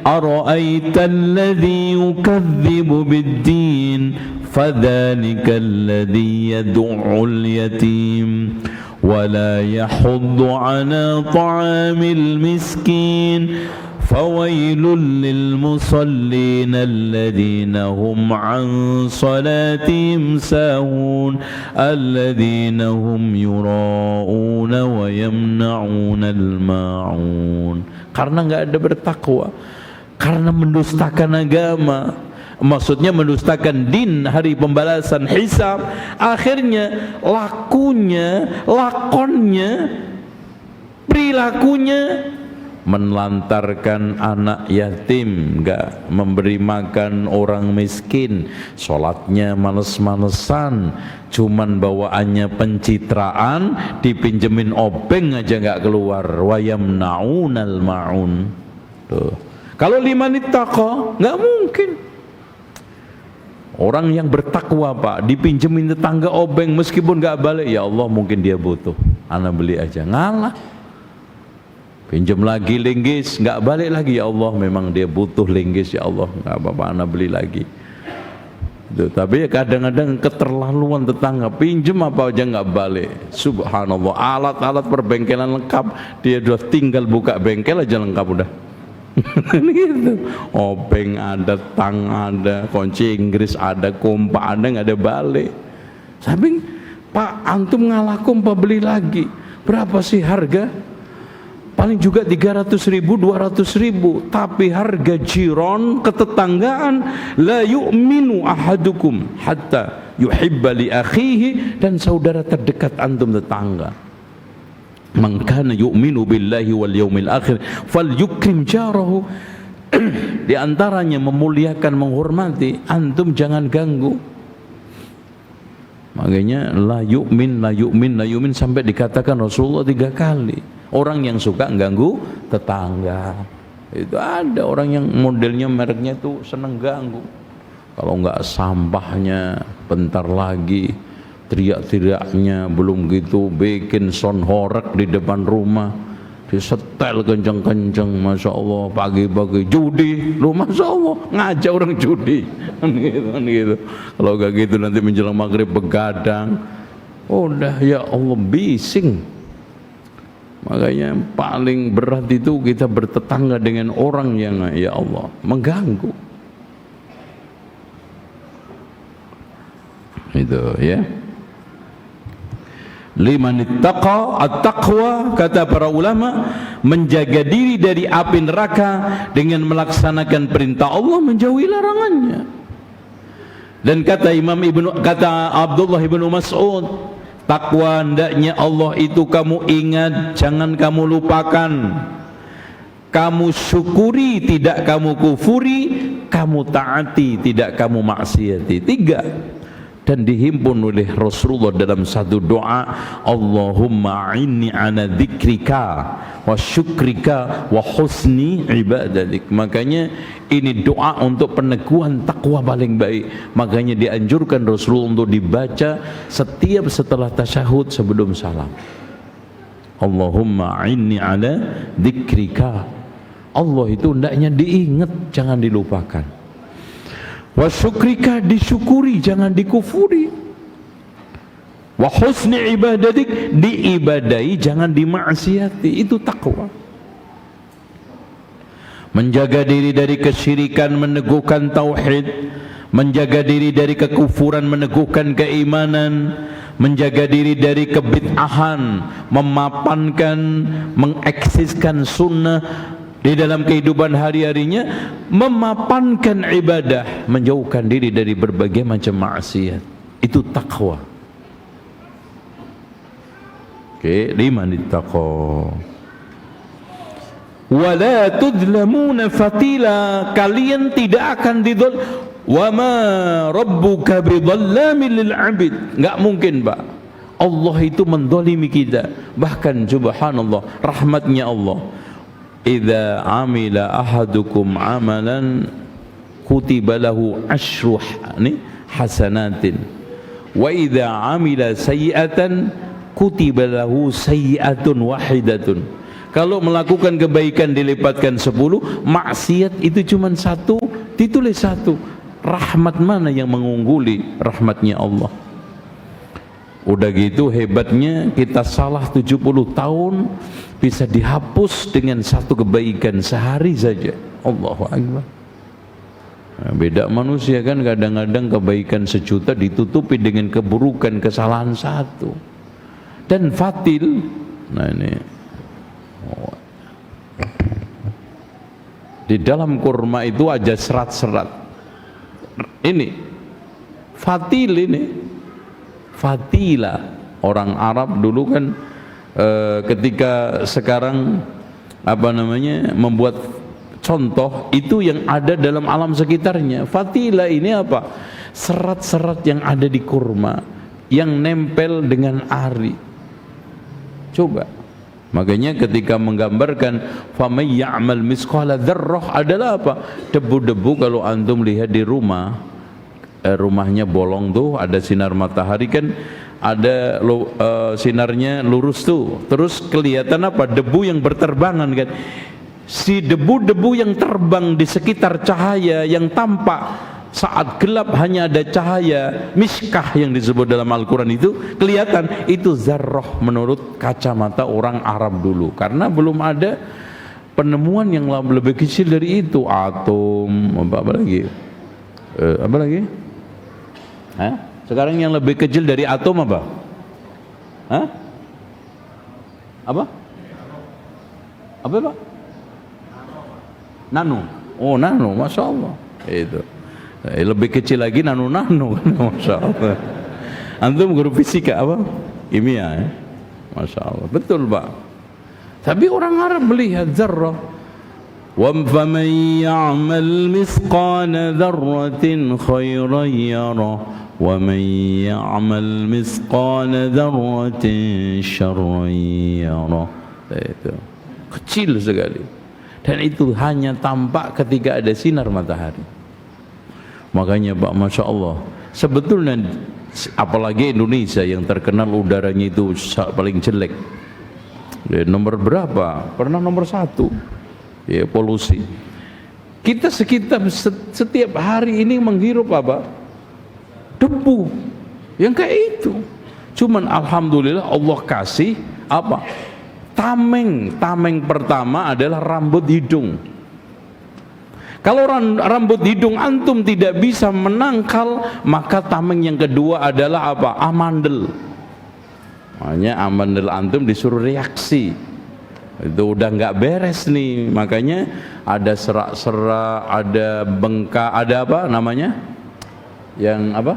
ara'aital ladzi yukadzibu bid-din fadzalikal ladzi yad'ul yatim wa la yahuddu 'ala ta'amil miskin fawailul lil musallin alladhina hum 'an salatihim sahun alladhina hum yura'una wa yamna'una al-ma'un. Karena nggak ada bertakwa, karena mendustakan agama, maksudnya mendustakan din, hari pembalasan, hisab, akhirnya lakunya, lakonnya, perilakunya menelantarkan anak yatim, nggak memberi makan orang miskin, sholatnya males-malesan, cuman bawaannya pencitraan, dipinjemin obeng aja nggak keluar. Wa yamna'unal ma'un. Tuh. Kalau liman ittaqa nggak mungkin. Orang yang bertakwa Pak, dipinjemin tetangga obeng meskipun nggak balik, ya Allah mungkin dia butuh, ana beli aja, ngalah. Pinjam lagi linggis, nggak balik lagi, ya Allah memang dia butuh linggis, ya Allah nggak apa-apa, ana beli lagi. Tuh, tapi ya kadang-kadang keterlaluan tetangga, pinjam apa aja nggak balik. Subhanallah, alat-alat perbengkelan lengkap, dia udah tinggal buka bengkel aja lengkap udah. Gitu. Obeng ada, tang ada, kunci Inggris ada, kompak ada, nggak ada balik. Tapi Pak, antum ngalah kompak beli lagi, berapa sih harga? Paling juga 300.000, 200.000. Tapi harga jiron, ketetanggaan, la yu'minu ahadukum hatta yuhibba li akhihi, dan saudara terdekat antum tetangga. Man kana yu'minu billahi wal yaumil akhir falyukrim jarahu. Di antaranya memuliakan, menghormati, antum jangan ganggu. Makanya la yu'min, la yu'min, la yu'min sampai dikatakan Rasulullah 3 kali. Orang yang suka ganggu tetangga, itu ada orang yang modelnya mereknya tuh seneng ganggu. Kalau enggak sampahnya bentar lagi, teriak-teriaknya, belum gitu bikin sound horeg di depan rumah, disetel kenceng-kenceng, masya Allah. Pagi-pagi judi, lu masya Allah ngajak orang judi, gitu. Kalau enggak gitu nanti menjelang maghrib begadang, udah ya Allah bising. Makanya paling berat itu kita bertetangga dengan orang yang ya Allah mengganggu. Itu ya. Liman ittaqa, at-taqwa, kata para ulama, menjaga diri dari api neraka dengan melaksanakan perintah Allah, menjauhi larangannya. Dan kata Abdullah ibnu Mas'ud, takwa hendaknya Allah itu kamu ingat, jangan kamu lupakan. Kamu syukuri, tidak kamu kufuri. Kamu taati, tidak kamu maksiati. 3. Dan dihimpun oleh Rasulullah dalam satu doa, Allahumma inni ala dzikrika wa syukrika wa husni ibadatik. Makanya ini doa untuk peneguhan takwa paling baik. Makanya dianjurkan Rasulullah untuk dibaca setiap setelah tasyahud sebelum salam. Allahumma inni ala dzikrika. Allah itu hendaknya diingat, jangan dilupakan. Wa syukrika, disyukuri, jangan dikufuri. Wa husni ibadatik, diibadai, jangan dimaksiati. Itu takwa. Menjaga diri dari kesyirikan, meneguhkan tauhid. Menjaga diri dari kekufuran, meneguhkan keimanan. Menjaga diri dari kebid'ahan, memapankan, mengeksiskan sunnah di dalam kehidupan hari-harinya, memapankan ibadah, menjauhkan diri dari berbagai macam maksiat. Itu takwa. Oke, liman ittaqa. Wala tudlamuna fatila, kalian tidak akan didol. Wa ma rabbuka bidhallamin lil 'abid. Enggak mungkin, Pak. Allah itu mendolimi kita. Bahkan subhanallah, rahmatnya Allah, idza amila ahadukum amalan kutiba lahu asyru hasanatin wa idza amila sayyi'atan kutiba lahu sayyi'atun wahidatun. Kalau melakukan kebaikan dilipatkan 10, maksiat itu cuma 1, ditulis 1. Rahmat mana yang mengungguli rahmatnya Allah? Udah gitu hebatnya, kita salah 70 tahun bisa dihapus dengan 1 kebaikan sehari saja. Allahu Akbar. Nah, beda manusia kan, kadang-kadang kebaikan 1.000.000 ditutupi dengan keburukan, kesalahan 1. Dan fatil. Nah ini di dalam kurma itu ada serat-serat. Ini fatil, ini fatila. Orang Arab dulu kan ketika sekarang membuat contoh itu yang ada dalam alam sekitarnya. Fatila ini apa? Serat-serat yang ada di kurma yang nempel dengan ari. Coba. Makanya ketika menggambarkan famay ya'mal misqala dzarrah adalah apa? Debu-debu. Kalau antum lihat di rumah, rumahnya bolong tuh, ada sinar matahari kan, ada sinarnya lurus tuh, terus kelihatan apa? Debu yang berterbangan kan. Si debu-debu yang terbang di sekitar cahaya yang tampak saat gelap hanya ada cahaya miskah yang disebut dalam Al-Quran itu, kelihatan itu zarrah menurut kacamata orang Arab dulu, karena belum ada penemuan yang lebih kecil dari itu. Atom, apa lagi? Apa lagi? Hah? Sekarang yang lebih kecil dari atom apa? Hah? Apa? Apa Pak? Nano. Oh nano, Masya Allah. Itu lebih kecil lagi nano-nano kan, Masya Allah. Antum guru fisika apa? Kimia ya? Masya Allah, betul Pak. Tapi orang Arab melihat zarrah. Wa faman ya'mal mithqala dzarratin khairan yarah wa man ya'mal mithqala dzarratin syarran yarah. Itu kecil sekali, dan itu hanya tampak ketika ada sinar matahari. Makanya Pak, Masya Allah, sebetulnya apalagi Indonesia yang terkenal udaranya itu paling jelek. Nomor berapa? Pernah nomor 1 ya, polusi. Kita setiap hari ini menghirup apa? Debu yang kayak itu. Cuman alhamdulillah Allah kasih apa? Tameng pertama adalah rambut hidung. Kalau rambut hidung antum tidak bisa menangkal, maka tameng yang kedua adalah apa? Amandel. Makanya amandel antum disuruh reaksi. Itu udah nggak beres nih. Makanya ada serak-serak, ada bengkak, ada apa namanya? Yang apa?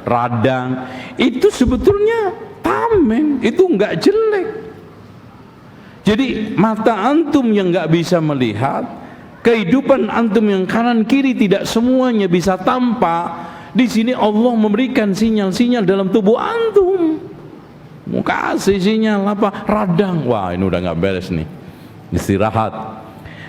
Radang. Itu sebetulnya tameng, itu nggak jelek. Jadi mata antum yang nggak bisa melihat, kehidupan antum yang kanan kiri tidak semuanya bisa tampak. Di sini Allah memberikan sinyal-sinyal dalam tubuh antum. Mau kasih sinyal apa? Radang. Wah, ini udah nggak beres nih. Istirahat.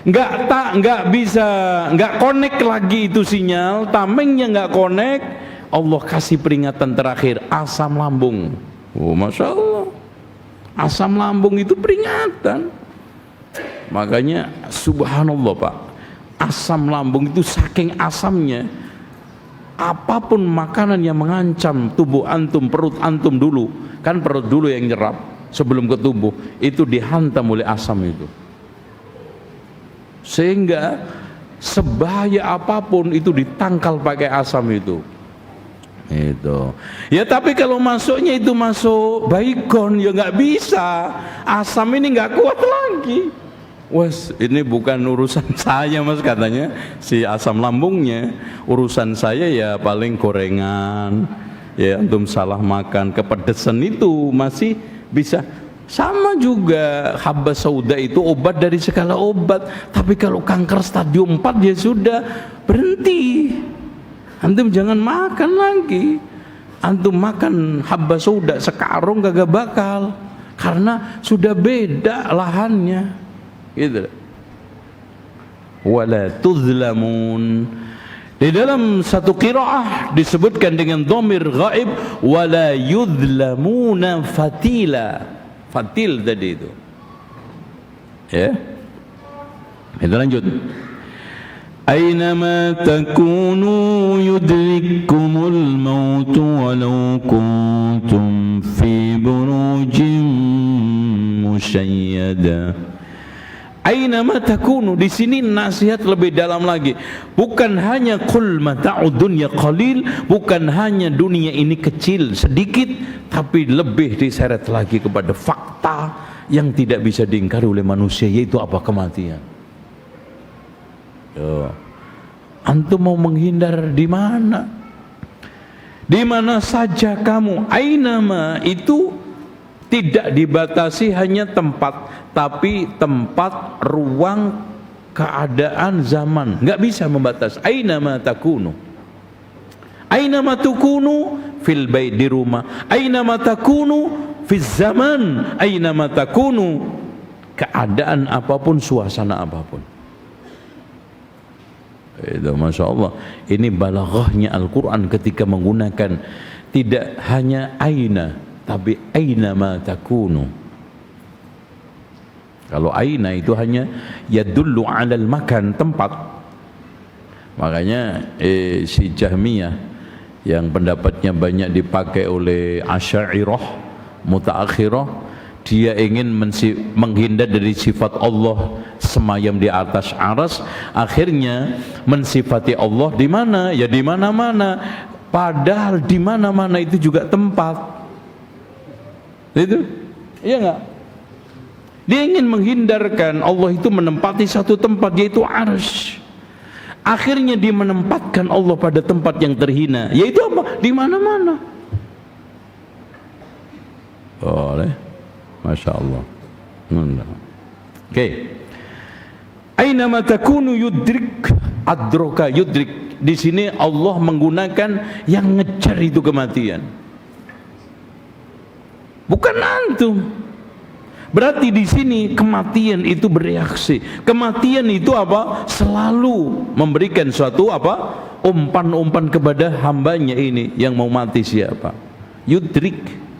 Nggak bisa, nggak connect lagi itu sinyal. Tamengnya nggak connect. Allah kasih peringatan terakhir, asam lambung. Oh, Masya Allah. Asam lambung itu peringatan. Makanya subhanallah Pak, asam lambung itu saking asamnya, apapun makanan yang mengancam tubuh antum, perut antum dulu, kan perut dulu yang nyerap sebelum ke tubuh, itu dihantam oleh asam itu. Sehingga sebahaya apapun itu ditangkal pakai asam itu. Itu ya, tapi kalau masuknya itu masuk baygon ya nggak bisa, asam ini nggak kuat lagi. Wes, ini bukan urusan saya Mas, katanya si asam lambungnya. Urusan saya ya paling gorengan, ya antum salah makan, kepedesan itu masih bisa. Sama juga habba sauda itu obat dari segala obat. Tapi kalau kanker stadium 4 ya sudah, berhenti. Antum jangan makan lagi. Antum makan habba sauda sekarung gak bakal, karena sudah beda lahannya. Gitu. Wala tuzlamun, Di dalam satu qiraah disebutkan dengan dhamir ghaib, wala yudlamuna fatila. Fatil tadi itu. Ya. Kita lanjut. Aynama takunu yudrikkumul maut walau kuntum fi burujin musyayyada. Aynama takunu, di sini nasihat lebih dalam lagi. Bukan hanya qul mata'ud dunya qalil, bukan hanya dunia ini kecil sedikit, tapi lebih diseret lagi kepada fakta yang tidak bisa diingkari oleh manusia, yaitu apa? Kematian. Antum mau menghindar di mana? Di mana saja kamu. Aynama itu tidak dibatasi hanya tempat, tapi tempat, ruang, keadaan, zaman. Enggak bisa membatasi. Aynama takunu. Aynama takunu fil bait, di rumah. Aynama takunu fil zaman. Aynama takunu, keadaan apapun, suasana apapun. Itu Masya Allah. Ini balaghahnya Al-Quran ketika menggunakan tidak hanya aina, tapi aina ma takunu. Kalau aina itu hanya yadullu alal makan, tempat. Makanya si Jahmiyah yang pendapatnya banyak dipakai oleh Asy'ariyah mutaakhirah, dia ingin menghindar dari sifat Allah semayam di atas aras, akhirnya mensifati Allah di mana? Ya di mana-mana. Padahal di mana-mana itu juga tempat. Itu, iya enggak? Dia ingin menghindarkan Allah itu menempati satu tempat, yaitu arsy. Akhirnya dia menempatkan Allah pada tempat yang terhina, yaitu apa? Di mana-mana. Boleh, Masya Allah. Oke. Aynama takunu yudrik, adroka yudrik. Di sini Allah menggunakan yang ngejar itu kematian. Bukan antum. Berarti di sini kematian itu bereaksi. Kematian itu apa? Selalu memberikan suatu apa? Umpan-umpan kepada hambanya ini yang mau mati siapa? Yudrik.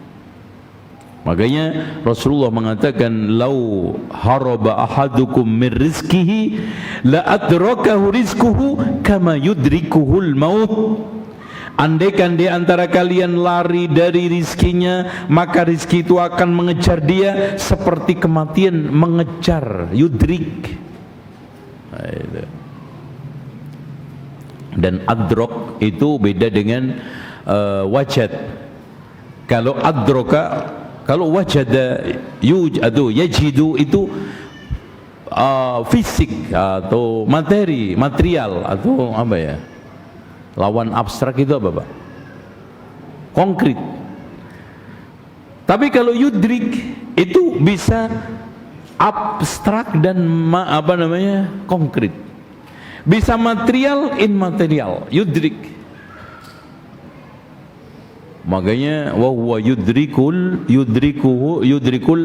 Makanya Rasulullah mengatakan, lau haraba ahadukum min rizkihi la adrakahu rizkuhu kama yudrikuhul maut. Andaikan di antara kalian lari dari rizkinya, maka rizki itu akan mengejar dia seperti kematian mengejar, yudrik. Dan adrok itu beda dengan wajad. Kalau adroka, kalau wajada yajidu itu fisik atau materi, material atau apa ya? Lawan abstrak itu apa, Pak? Konkret. Tapi kalau yudrik itu bisa abstrak dan apa namanya? Konkret. Bisa material, immaterial, yudrik. Makanya wa huwa yudrikul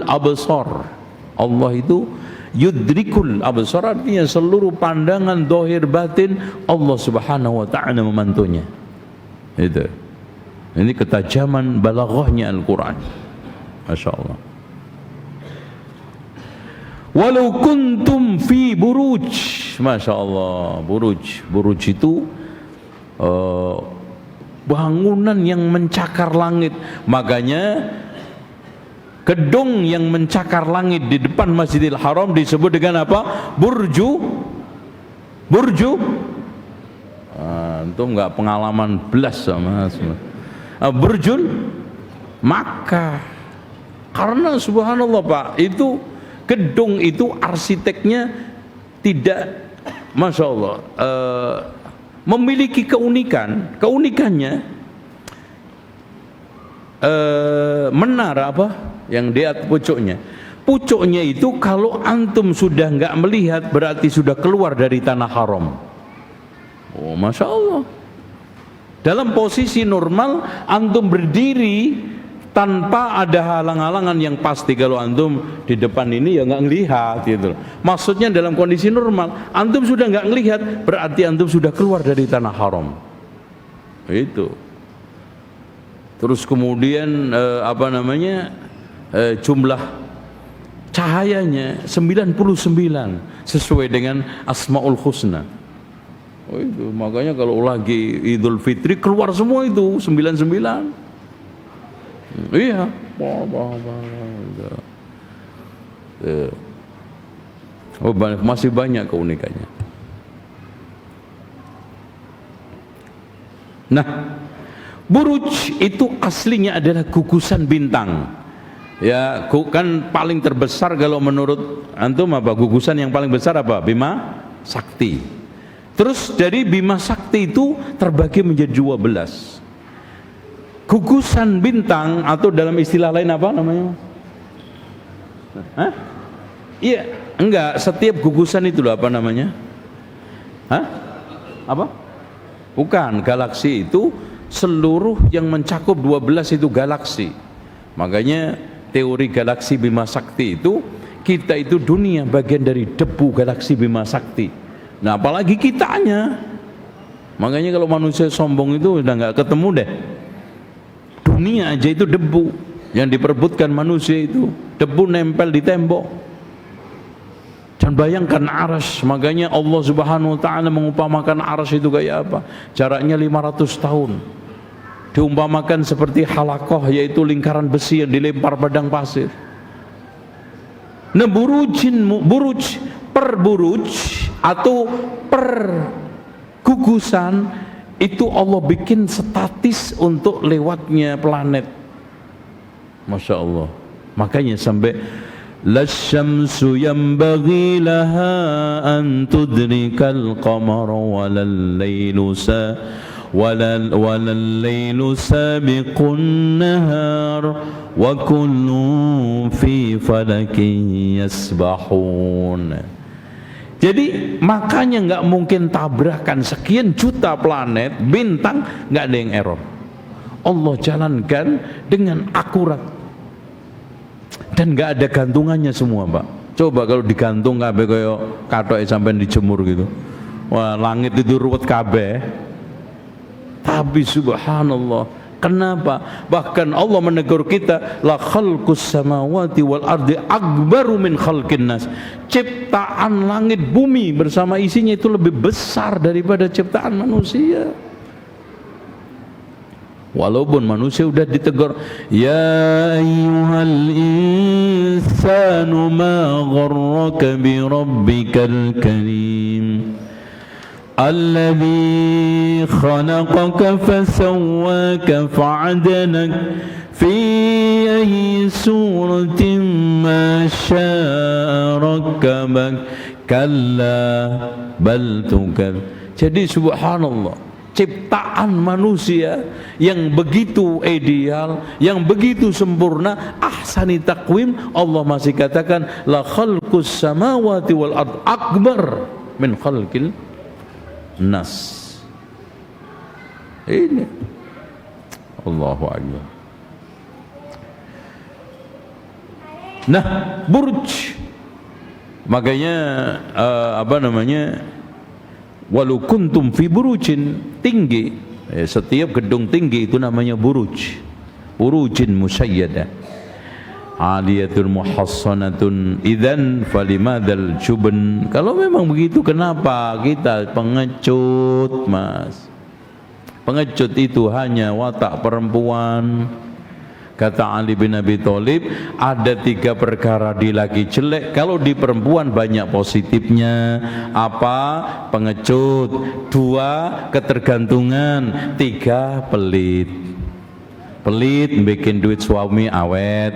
absar. Allah itu yudrikul absar, artinya seluruh pandangan zahir batin Allah Subhanahu wa taala memantunya. Itu. Ini ketajaman balaghahnya Al-Qur'an. Masya Allah. Walau kuntum fi buruj. Masya Allah. Buruj itu bangunan yang mencakar langit. Makanya gedung yang mencakar langit di depan Masjidil Haram disebut dengan apa? Burju. Antum enggak pengalaman belas sama Burjul Makkah. Karena subhanallah Pak, itu gedung itu arsiteknya tidak, Masya Allah, memiliki keunikannya menara apa yang di atas pucuknya itu kalau antum sudah enggak melihat berarti sudah keluar dari tanah haram. Oh Masya Allah. Dalam posisi normal antum berdiri tanpa ada halang-halangan yang pasti. Kalau antum di depan ini ya nggak ngelihat gitu. Maksudnya dalam kondisi normal, antum sudah nggak ngelihat, berarti antum sudah keluar dari tanah haram. Itu. Terus kemudian jumlah cahayanya 99 sesuai dengan Asmaul Husna. Oh itu, makanya kalau lagi Idul Fitri keluar semua itu 99. Iya, masih banyak keunikannya. Nah, buruj itu aslinya adalah gugusan bintang. Ya, kan paling terbesar kalau menurut antum apa? Gugusan yang paling besar apa? Bima Sakti. Terus dari Bima Sakti itu terbagi menjadi 12. Gugusan bintang atau dalam istilah lain apa namanya? Hah? Iya, enggak, setiap gugusan itu loh apa namanya? Hah? Apa? Bukan, galaksi itu seluruh yang mencakup 12 itu galaksi. Makanya teori galaksi Bima Sakti itu, kita itu dunia bagian dari debu galaksi Bima Sakti. Nah, apalagi kitanya. Makanya kalau manusia sombong itu udah nggak ketemu deh. Dunia aja itu debu yang diperebutkan manusia itu. Debu nempel di tembok. Dan bayangkan arsy, makanya Allah Subhanahu wa taala mengumpamakan arsy itu kayak apa? Jaraknya 500 tahun. Diumpamakan seperti halakoh, yaitu lingkaran besi yang dilempar padang pasir. Nah, buruj per buruj atau per gugusan itu Allah bikin statis untuk lewatnya planet. Masya Allah. Makanya sampai lasyamsu yanbaghi laha an tudrikal qamara walal laylu sabiqun nahar wa kullun fi falakin yasbahun. Jadi makanya nggak mungkin tabrakan sekian juta planet, bintang, nggak ada yang error. Allah jalankan dengan akurat dan nggak ada gantungannya semua, Pak. Coba kalau digantung kabeh kayak kathok sampai dijemur gitu, wah langit itu ruwet kabeh. Tapi subhanallah, kenapa? Bahkan Allah menegur kita, la khalqus samawati wal ardi akbaru min khalqin nas. Ciptaan langit bumi bersama isinya itu lebih besar daripada ciptaan manusia. Walaupun manusia sudah ditegur, ya ayyuhal insanu ma gharraka bi rabbikal karim alladzi khalaqaka fasawwaka fa'adanak fi ayyi suratin ma syaa rakkabak kalla bal tukal. Jadi subhanallah, ciptaan manusia yang begitu ideal, yang begitu sempurna, ahsani taqwim, Allah masih katakan la khalqus samawati wal ard akbar min khalqil nas. Ini Allahu akbar. Nah, burj, makanya walau kuntum fi burujin, tinggi, setiap gedung tinggi itu namanya buruj. Burujin musyayyada aliyatun muhassanatun idzan falimadzal jubn. Kalau memang begitu, kenapa kita pengecut, Mas? Pengecut itu hanya watak perempuan. Kata Ali bin Abi Thalib, ada 3 perkara di laki jelek, kalau di perempuan banyak positifnya. Apa? Pengecut. 2, ketergantungan. 3, pelit. Pelit bikin duit suami awet.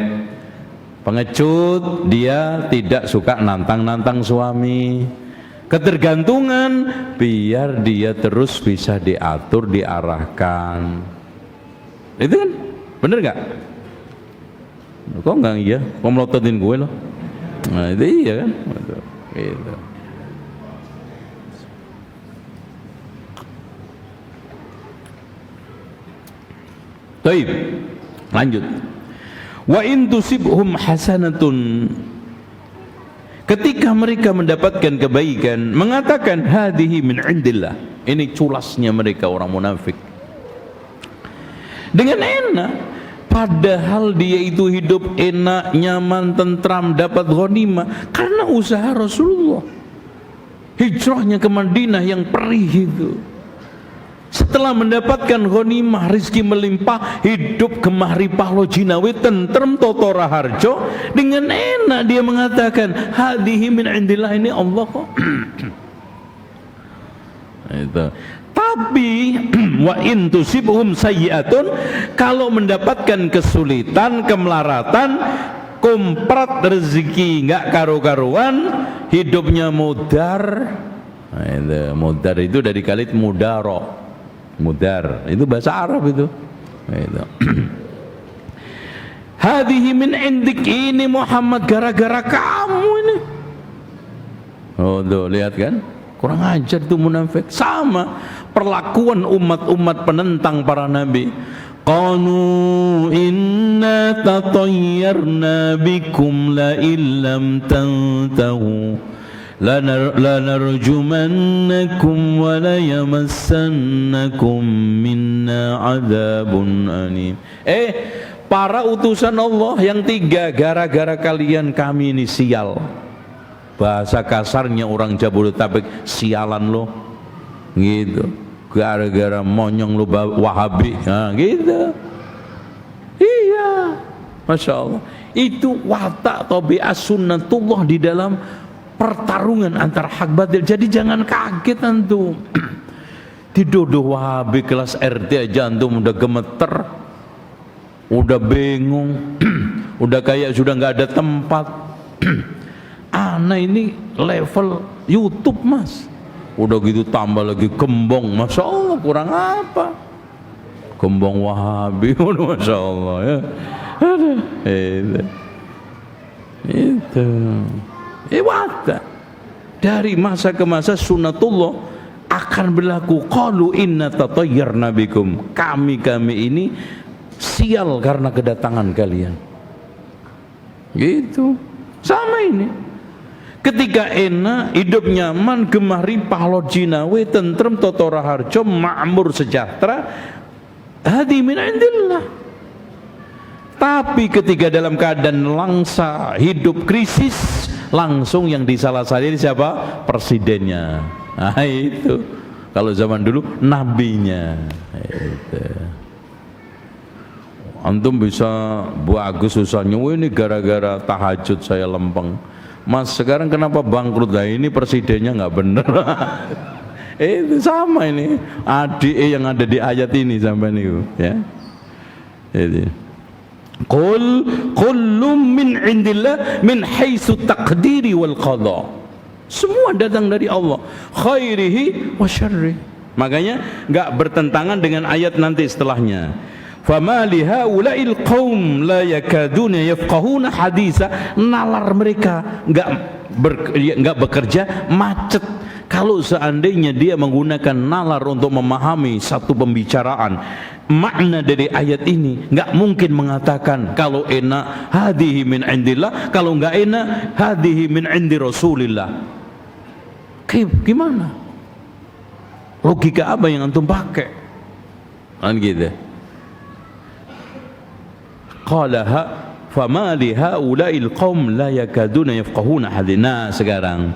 Pengecut, dia tidak suka nantang-nantang suami. Ketergantungan, biar dia terus bisa diatur, diarahkan. Itu kan bener gak? Kok enggak iya? Kok melototin gue loh? Nah itu iya kan? Gitu. Baik, lanjut. Wa in tusibhum hasanatun, ketika mereka mendapatkan kebaikan mengatakan hadhihi min indillah. Ini culasnya mereka orang munafik dengan enak, padahal dia itu hidup enak, nyaman, tentram, dapat ghanimah karena usaha Rasulullah. Hijrahnya ke Madinah yang perih itu, setelah mendapatkan ghanimah, rizki melimpah, hidup gemah ripah lo jinawi, tentrem toto raharjo, dengan enak dia mengatakan hadhihi min indillah, ini Allah kok. Itu. Tapi wa in tusibhum sayyi'atun, kalau mendapatkan kesulitan, kemelaratan, kumprat rezeki enggak karu-karuan, hidupnya mudar. Nah, itu mudar itu dari kalimat mudaro. Mudar itu bahasa Arab itu. Nah, itu. Hadhihi min indik, ini Muhammad gara-gara kamu ini. Oh, tuh lihat kan? Kurang ajar tuh munafik. Sama perlakuan umat-umat penentang para nabi. Qalu inna tatayyarna bikum la illam tantahu lanarjumannakum wa la yamassannakum minna adzabun alim. Para utusan Allah yang tiga, gara-gara kalian kami ini sial. Bahasa kasarnya orang Jabodetabek, sialan lo gitu, gara-gara monyong lo Wahabi, nah, gitu. Iya, Masya Allah, itu watak tabiat sunnatullah di dalam pertarungan antara hak batil. Jadi jangan kaget antum didodoh Wahabi kelas RT aja antum udah gemeter, udah bingung, udah kayak sudah nggak ada tempat. Ana ini level YouTube mas, udah gitu tambah lagi gembong, Masya Allah, kurang apa? Gembong Wahabi, Masya Allah ya. Itu watak dari masa ke masa sunnatullah akan berlaku. Qalu inna tatayyarna bikum, kami ini sial karena kedatangan kalian. Gitu sama ini. Ketika enak, hidup nyaman, gemah ripah lo jinawi, tentrem, totora harjo, ma'mur sejahtera, hadi min indillah. Tapi ketika dalam keadaan langsa, hidup krisis, langsung yang disalah-salahin siapa? Presidennya. Nah itu. Kalau zaman dulu nabinya. Itu. Antum bisa bagus susahnya, ini gara-gara tahajud saya lempeng. Mas sekarang kenapa bangkrut? Lah ini presidennya nggak bener. Itu sama ini adik yang ada di ayat ini sampai nih ya. Itu. Qul kullum min indillah min haitsu taqdiri wal qada. Semua datang dari Allah, khairihi wa syarri. Makanya nggak bertentangan dengan ayat nanti setelahnya. Fama lihaula'il qaum la yakaduna yafqahuna haditsa. Nalar mereka enggak bekerja, macet. Kalau seandainya dia menggunakan nalar untuk memahami satu pembicaraan, makna dari ayat ini enggak mungkin mengatakan kalau enak hadhihi min indillah, kalau enggak enak hadhihi min indi Rasulillah. Gimana? Logika apa yang antum pakai? Kan gitu. Qalaha fama li haula'il qaum la yakaduna yafqahuna hadina. Sekarang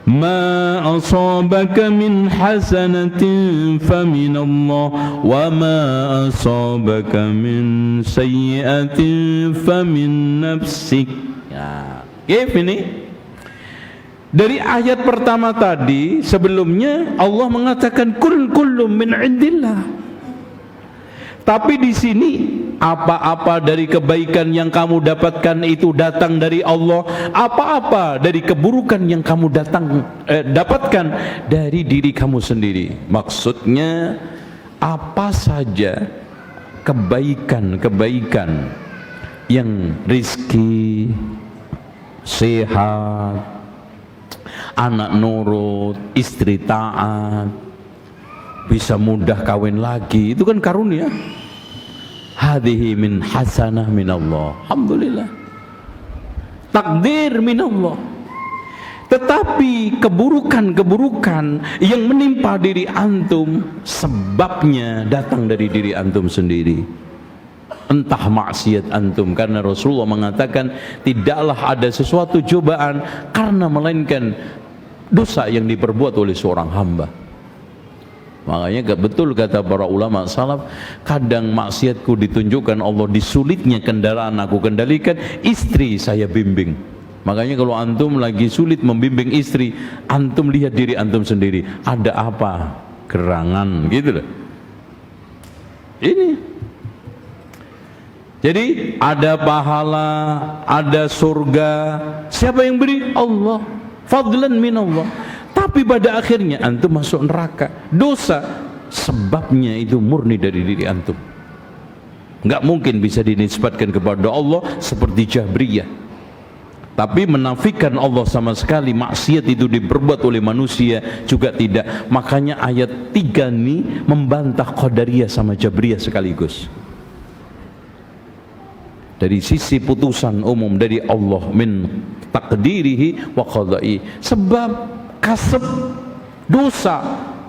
ma asabaka min hasanatin famin Allah wa ma asabaka min sayyi'atin famin nafsik. Ya, ini dari ayat pertama tadi. Sebelumnya Allah mengatakan kullum min indillah. Tapi di sini apa-apa dari kebaikan yang kamu dapatkan itu datang dari Allah. Apa-apa dari keburukan yang kamu dapatkan dari diri kamu sendiri. Maksudnya apa saja kebaikan-kebaikan yang rizki, sehat, anak nurut, istri taat, bisa mudah kawin lagi, itu kan karunia. hadhihi min hasanah minallah. Alhamdulillah, takdir minallah. Tetapi keburukan-keburukan yang menimpa diri antum sebabnya datang dari diri antum sendiri. Entah maksiat antum, karena Rasulullah mengatakan tidaklah ada sesuatu cobaan karena melainkan dosa yang diperbuat oleh seorang hamba. Makanya betul kata para ulama salaf, kadang maksiatku ditunjukkan Allah di sulitnya kendaraan aku kendalikan, istri saya bimbing. Makanya kalau antum lagi sulit membimbing istri, antum lihat diri antum sendiri, ada apa gerangan gitu loh. Ini jadi ada pahala, ada surga, siapa yang beri? Allah, fadlan min Allah. Tapi pada akhirnya antum masuk neraka. Dosa sebabnya itu murni dari diri antum, nggak mungkin bisa dinisbatkan kepada Allah seperti Jabriyah. Tapi menafikan Allah sama sekali, maksiat itu diperbuat oleh manusia juga tidak. Makanya ayat 3 ini membantah Qadariyah sama Jabriyah sekaligus. Dari sisi putusan umum dari Allah min takdirihi wa qada'i, sebab kasab dosa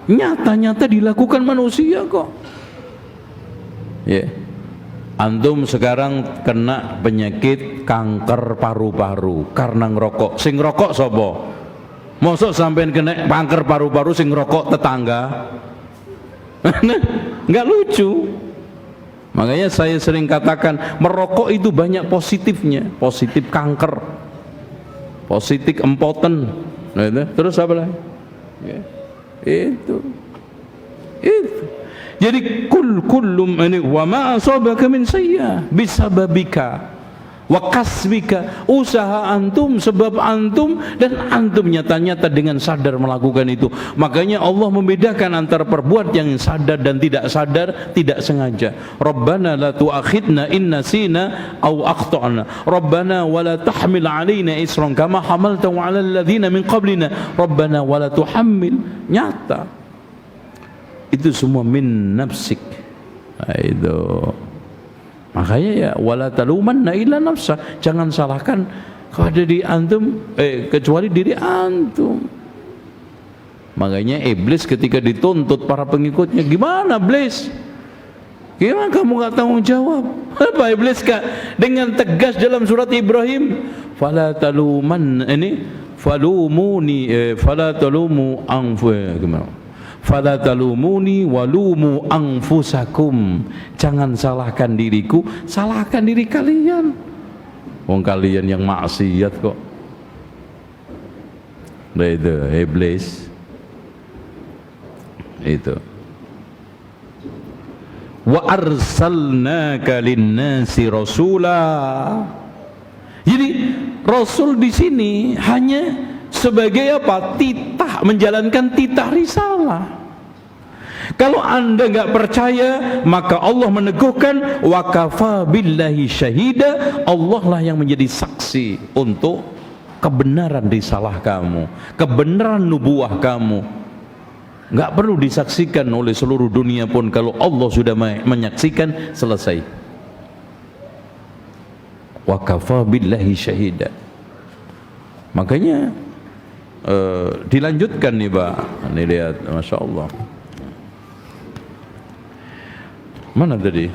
nyata-nyata dilakukan manusia kok. Antum sekarang kena penyakit kanker paru-paru karena ngerokok. Sing ngerokok sapa? Mosok sampean kena kanker paru-paru sing ngerokok tetangga? Nggak lucu. Makanya saya sering katakan merokok itu banyak positifnya. Positif kanker, positif empoten, terus apa lagi? Itu. Jadi kullum ini wa ma asabaka min sayyi'ah bisababika wa kasbika, usaha antum, sebab antum, dan antum nyata-nyata dengan sadar melakukan itu. Makanya Allah membedakan antara perbuatan yang sadar dan tidak sadar, tidak sengaja. Rabbana la tu'akhidna in nasina aw akhtana, Rabbana wa la tahmil alaina isran kama hamaltahu 'ala alladhina min qablina, Rabbana wa la tuhammil. Nyata itu semua min nafsik. Itu makanya ya wala talumanna illa nafsa, jangan salahkan kepada diri antum kecuali diri antum. Makanya iblis ketika dituntut para pengikutnya, gimana iblis? Gimana kamu nggak tanggung jawab? Apa iblis kak dengan tegas dalam surat Ibrahim, fala taluman ini falumuni fala talumu gimana? Fala talumuni walumu anfusakum, jangan salahkan diriku, salahkan diri kalian. Wong kalian yang maksiat kok. Itu iblis. Itu. Wa arsalnaka lin-nasi rasula. Jadi Rasul di sini hanya sebagai apa? Titah, menjalankan titah risalah. Kalau anda nggak percaya, maka Allah meneguhkan wa kafa billahi syahida, Allah lah yang menjadi saksi untuk kebenaran risalah kamu, kebenaran nubuah kamu. Nggak perlu disaksikan oleh seluruh dunia pun, kalau Allah sudah menyaksikan, selesai. Wa kafa billahi syahida. Makanya dilanjutkan nih Pak, ini lihat, Masya Allah. Mana tadi?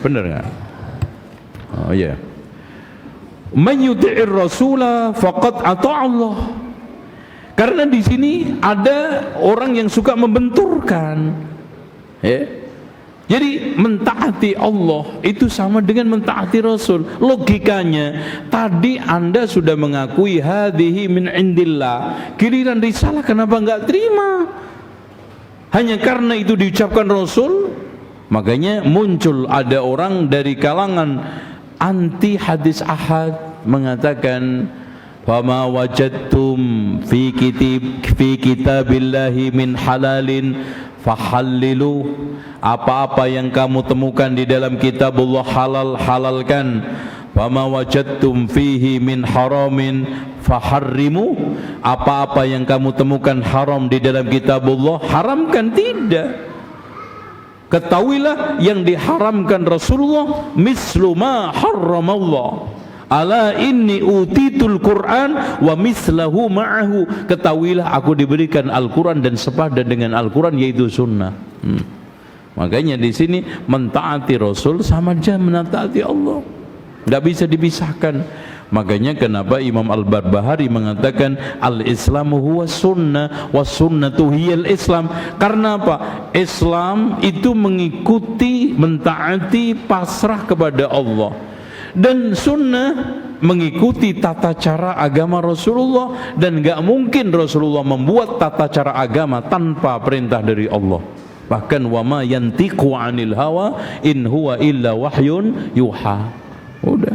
Benar nggak? Oh iya. Man yuti'ir rasula faqad ata'a Allah. Karena di sini ada orang yang suka membenturkan, Jadi mentaati Allah itu sama dengan mentaati Rasul. Logikanya tadi anda sudah mengakui hadhihi min indillah, giliran risalah kenapa enggak terima? Hanya karena itu diucapkan Rasul. Makanya muncul ada orang dari kalangan anti hadis ahad mengatakan, fama wajadtum fi kitabillahi min halalin fahallilu, apa-apa yang kamu temukan di dalam kitabullah halal, halalkan. Fama wajadtum fihi min haramin faharrimu, apa-apa yang kamu temukan haram di dalam kitabullah, haramkan. Tidak. Ketahuilah yang diharamkan Rasulullah mislu ma harramallah. Ala inni utitul Quran wa mislahu ma'ahu. Ketahuilah aku diberikan Al-Quran dan sepadan dengan Al-Quran, yaitu sunnah. Makanya di sini mentaati Rasul sama aja mentaati Allah. Tidak bisa dipisahkan. Makanya kenapa Imam Al-Barbahari mengatakan al-Islamu huwa sunnah wa sunnatu hiyal Islam. Karena apa? Islam itu mengikuti, mentaati, pasrah kepada Allah. Dan sunnah mengikuti tata cara agama Rasulullah. Dan gak mungkin Rasulullah membuat tata cara agama tanpa perintah dari Allah. Bahkan wa ma yantiqu 'anil hawa in huwa illa wahyun yuha. Udah.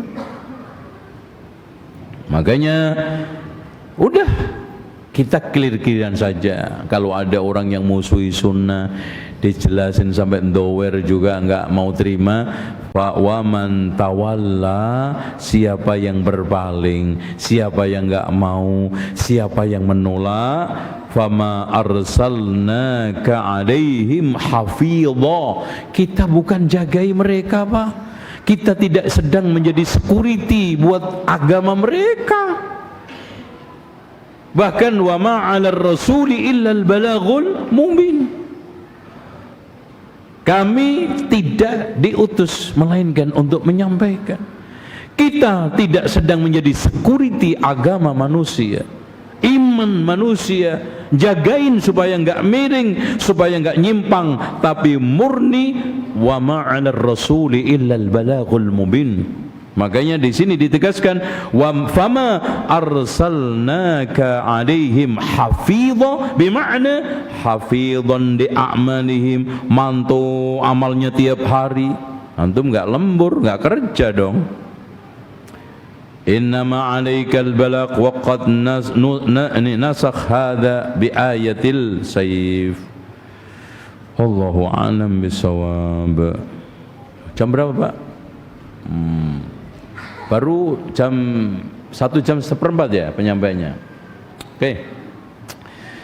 Makanya udah, kita clear-clearan saja. Kalau ada orang yang musuhi sunnah, dijelasin sampai ndower juga enggak mau terima. Wa man tawalla, siapa yang berpaling, siapa yang enggak mau, siapa yang menolak, fama arsalnaka 'alaihim hafidha. Kita bukan jagai mereka, Pak. Kita tidak sedang menjadi security buat agama mereka. Bahkan wa ma 'alar rasuli illa al-balaghul mubin. Kami tidak diutus melainkan untuk menyampaikan. Kita tidak sedang menjadi security agama manusia, iman manusia, jagain supaya enggak miring, supaya enggak nyimpang, tapi murni wa ma'anar rasuli illal balaghul mubin. Makanya di sini ditegaskan wa fama arsalnaka 'alaihim hafidha, bermakna hafidhan di a'malihim, mantu amalnya tiap hari. Antum enggak lembur, enggak kerja dong. Innama 'alaikal balagh wa qad nasakh hadha bi ayatil sayf. Allahu a'lam bisawab. Jam berapa, Pak? Baru jam 1:01 ya penyampaiannya. Oke.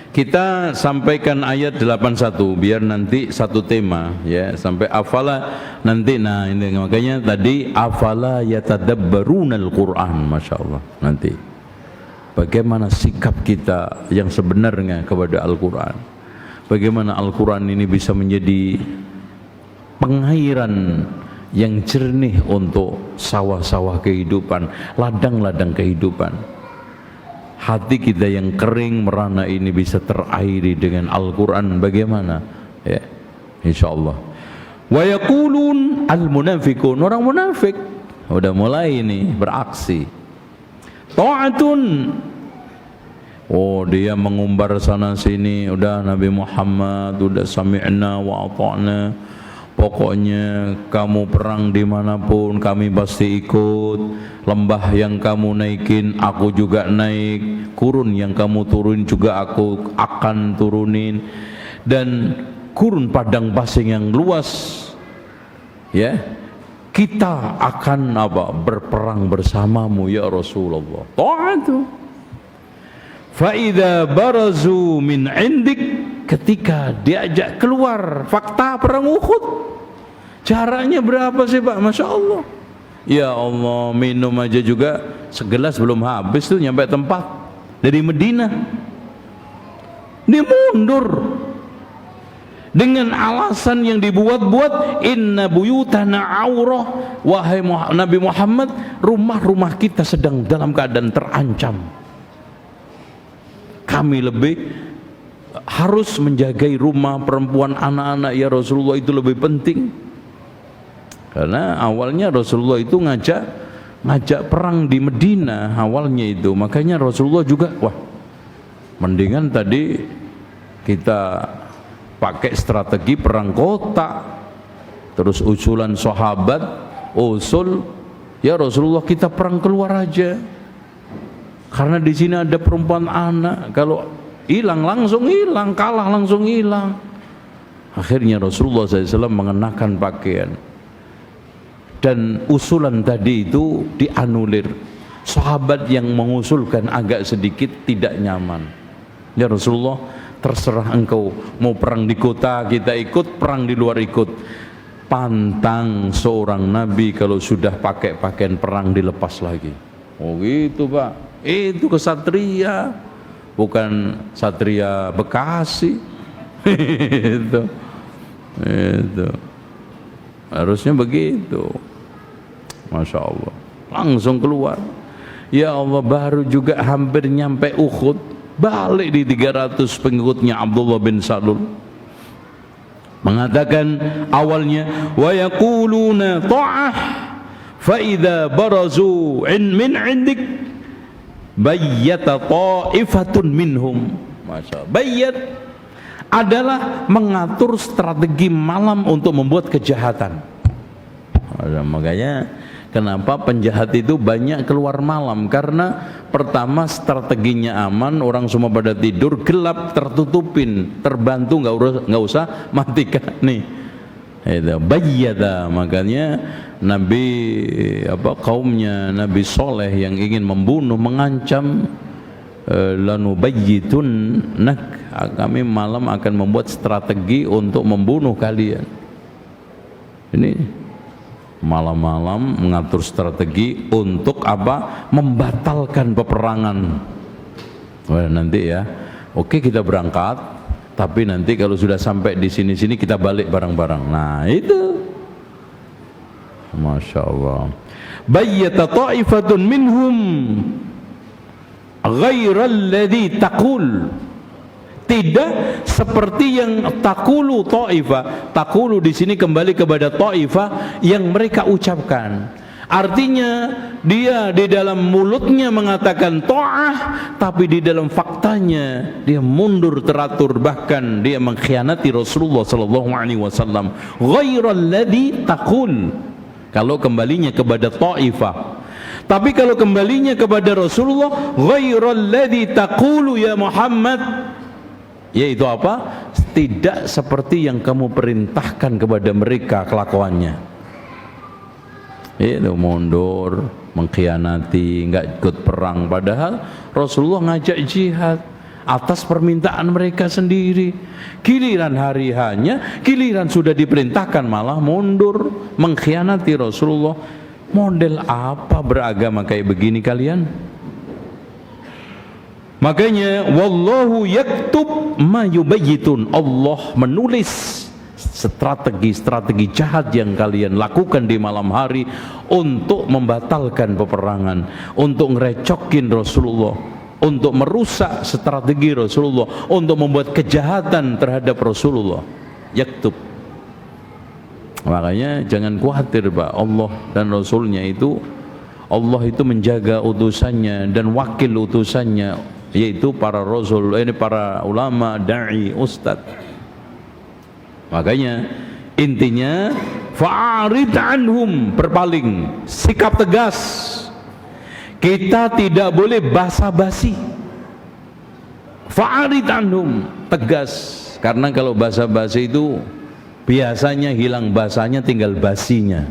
Kita sampaikan ayat 81 biar nanti satu tema ya, sampai afala nanti. Nah ini makanya tadi afala yatadabbarunal Quran, masyaallah. Nanti bagaimana sikap kita yang sebenarnya kepada Al-Quran, bagaimana Al-Quran ini bisa menjadi pengairan yang jernih untuk sawah-sawah kehidupan, ladang-ladang kehidupan. Hati kita yang kering merana ini bisa terairi dengan Al-Quran, bagaimana? Ya, insyaallah. Wa yaqulun al-munafiqun, orang munafik udah mulai ini beraksi. Ta'atun, oh dia mengumbar sana sini, udah Nabi Muhammad, udah sami'na wa ata'na. Pokoknya kamu perang dimanapun kami pasti ikut. Lembah yang kamu naikin aku juga naik. Kurun yang kamu turun juga aku akan turunin. Dan kurun padang pasir yang luas, ya, kita akan berperang bersamamu ya Rasulullah. Ta'atu. Fa idza barazu min indik, ketika diajak keluar fakta perang Uhud, jaraknya berapa sih Pak? Masya Allah, ya Allah, minum aja juga segelas belum habis tuh nyampe tempat dari Medina. Dia mundur dengan alasan yang dibuat-buat, inna buyutana aurah, wahai Nabi Muhammad, rumah-rumah kita sedang dalam keadaan terancam. Kami lebih harus menjagai rumah, perempuan, anak-anak ya Rasulullah, itu lebih penting. Karena awalnya Rasulullah itu ngajak perang di Medina awalnya itu. Makanya Rasulullah juga, wah, mendingan tadi kita pakai strategi perang kota. Terus usulan sahabat usul, ya Rasulullah kita perang keluar aja. Karena di sini ada perempuan, anak, kalau hilang langsung hilang, kalah langsung hilang. Akhirnya Rasulullah SAW mengenakan pakaian, dan usulan tadi itu dianulir. Sahabat yang mengusulkan agak sedikit tidak nyaman. Ya Rasulullah, terserah engkau mau perang di kota kita ikut, perang di luar ikut. Pantang seorang nabi kalau sudah pakai pakaian perang dilepas lagi. Oh gitu Pak, itu kesatria, bukan satria Bekasi. itu harusnya begitu. Masya Allah, langsung keluar. Ya Allah, baru juga hampir nyampe Uhud, balik di 300 pengikutnya Abdullah bin Salul mengatakan awalnya wa yaquluna ta'ah fa idza barazu min 'indik bayyata ta'ifatun minhum. Masya Allah, bayyat adalah mengatur strategi malam untuk membuat kejahatan. Makanya kenapa penjahat itu banyak keluar malam, karena pertama strateginya aman, orang semua pada tidur, gelap, tertutupin, terbantu, nggak usah matikan nih. Itu bayyata. Makanya Nabi kaumnya Nabi Soleh yang ingin membunuh mengancam, lanubayyitun nak, kami malam akan membuat strategi untuk membunuh kalian. Ini malam-malam mengatur strategi untuk apa? Membatalkan peperangan. Wah, nanti ya, oke kita berangkat, tapi nanti kalau sudah sampai di sini-sini kita balik bareng-bareng. Nah itu, Masya Allah. Bayyata ta'ifatun minhum ghairal ladzi taqul, tidak seperti yang taqulu ta'ifah. Taqulu di sini kembali kepada ta'ifah yang mereka ucapkan. Artinya dia di dalam mulutnya mengatakan ta'ah, tapi di dalam faktanya dia mundur teratur, bahkan dia mengkhianati Rasulullah sallallahu alaihi wasallam. Ghairal ladzi taqul kalau kembalinya kepada ta'ifah. Tapi kalau kembalinya kepada Rasulullah, ghairal ladzi taqulu ya Muhammad, yaitu apa? Tidak seperti yang kamu perintahkan kepada mereka kelakuannya. Itu mundur, mengkhianati, enggak ikut perang, padahal Rasulullah ngajak jihad atas permintaan mereka sendiri. Giliran hari hanya, giliran sudah diperintahkan malah mundur, mengkhianati Rasulullah. Model apa beragama kayak begini kalian? Makanya wallahu yaktub ma yubayyitun, Allah menulis strategi-strategi jahat yang kalian lakukan di malam hari untuk membatalkan peperangan, untuk ngerecokin Rasulullah, untuk merusak strategi Rasulullah, untuk membuat kejahatan terhadap Rasulullah. Yaktub. Makanya jangan khawatir Pak, Allah dan Rasulnya itu, Allah itu menjaga utusannya dan wakil utusannya, yaitu para Rasul, ini para ulama, da'i, ustad. Makanya intinya fa'arid anhum, berpaling, sikap tegas. Kita tidak boleh basa-basi. Fa'arid anhum, tegas. Karena kalau basa-basi itu biasanya hilang basanya, tinggal basinya,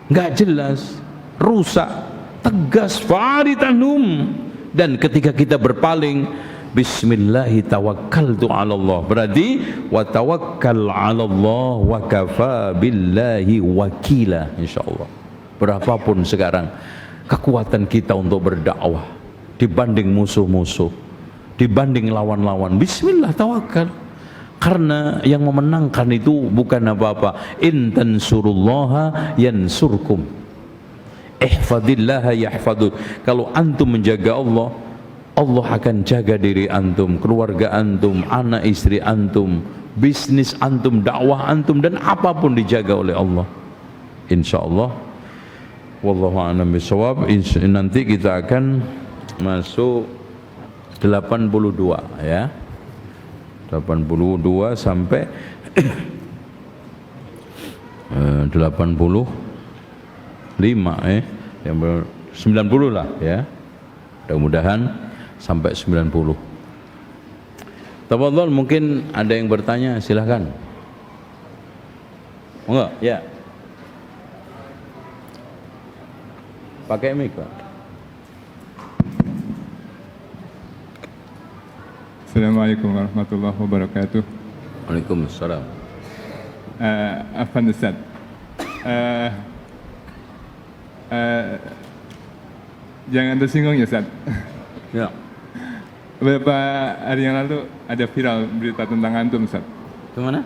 nggak jelas, rusak. Tegas, fa'arid anhum. Dan ketika kita berpaling, bismillahi tawakkaltu 'ala Allah, berarti wa tawakkal 'ala Allah wa kafa billahi wakila. Insyaallah, berapapun sekarang kekuatan kita untuk berdakwah dibanding musuh-musuh, dibanding lawan-lawan, bismillah, tawakal. Karena yang memenangkan itu bukan apa-apa. In tansurullaha yansurkum, ihfadillaha yahfaduk. Kalau antum menjaga Allah, Allah akan jaga diri antum, keluarga antum, anak istri antum, bisnis antum, dakwah antum, dan apapun dijaga oleh Allah, insyaallah. Wallahu a'lam bishawab. Nanti kita akan masuk 82 ya, 82 sampai 85 yang 90 lah ya, mudah-mudahan sampai 90. Tafadhol, mungkin ada yang bertanya, silahkan. Enggak? Ya. Pakai mic, Pak.
Assalamualaikum warahmatullahi wabarakatuh.
Waalaikumsalam.
Afwan Ustaz, jangan tersinggung ya Ustaz.
Ya.
Beberapa hari yang lalu ada viral berita tentang antum Ustaz.
Kemana?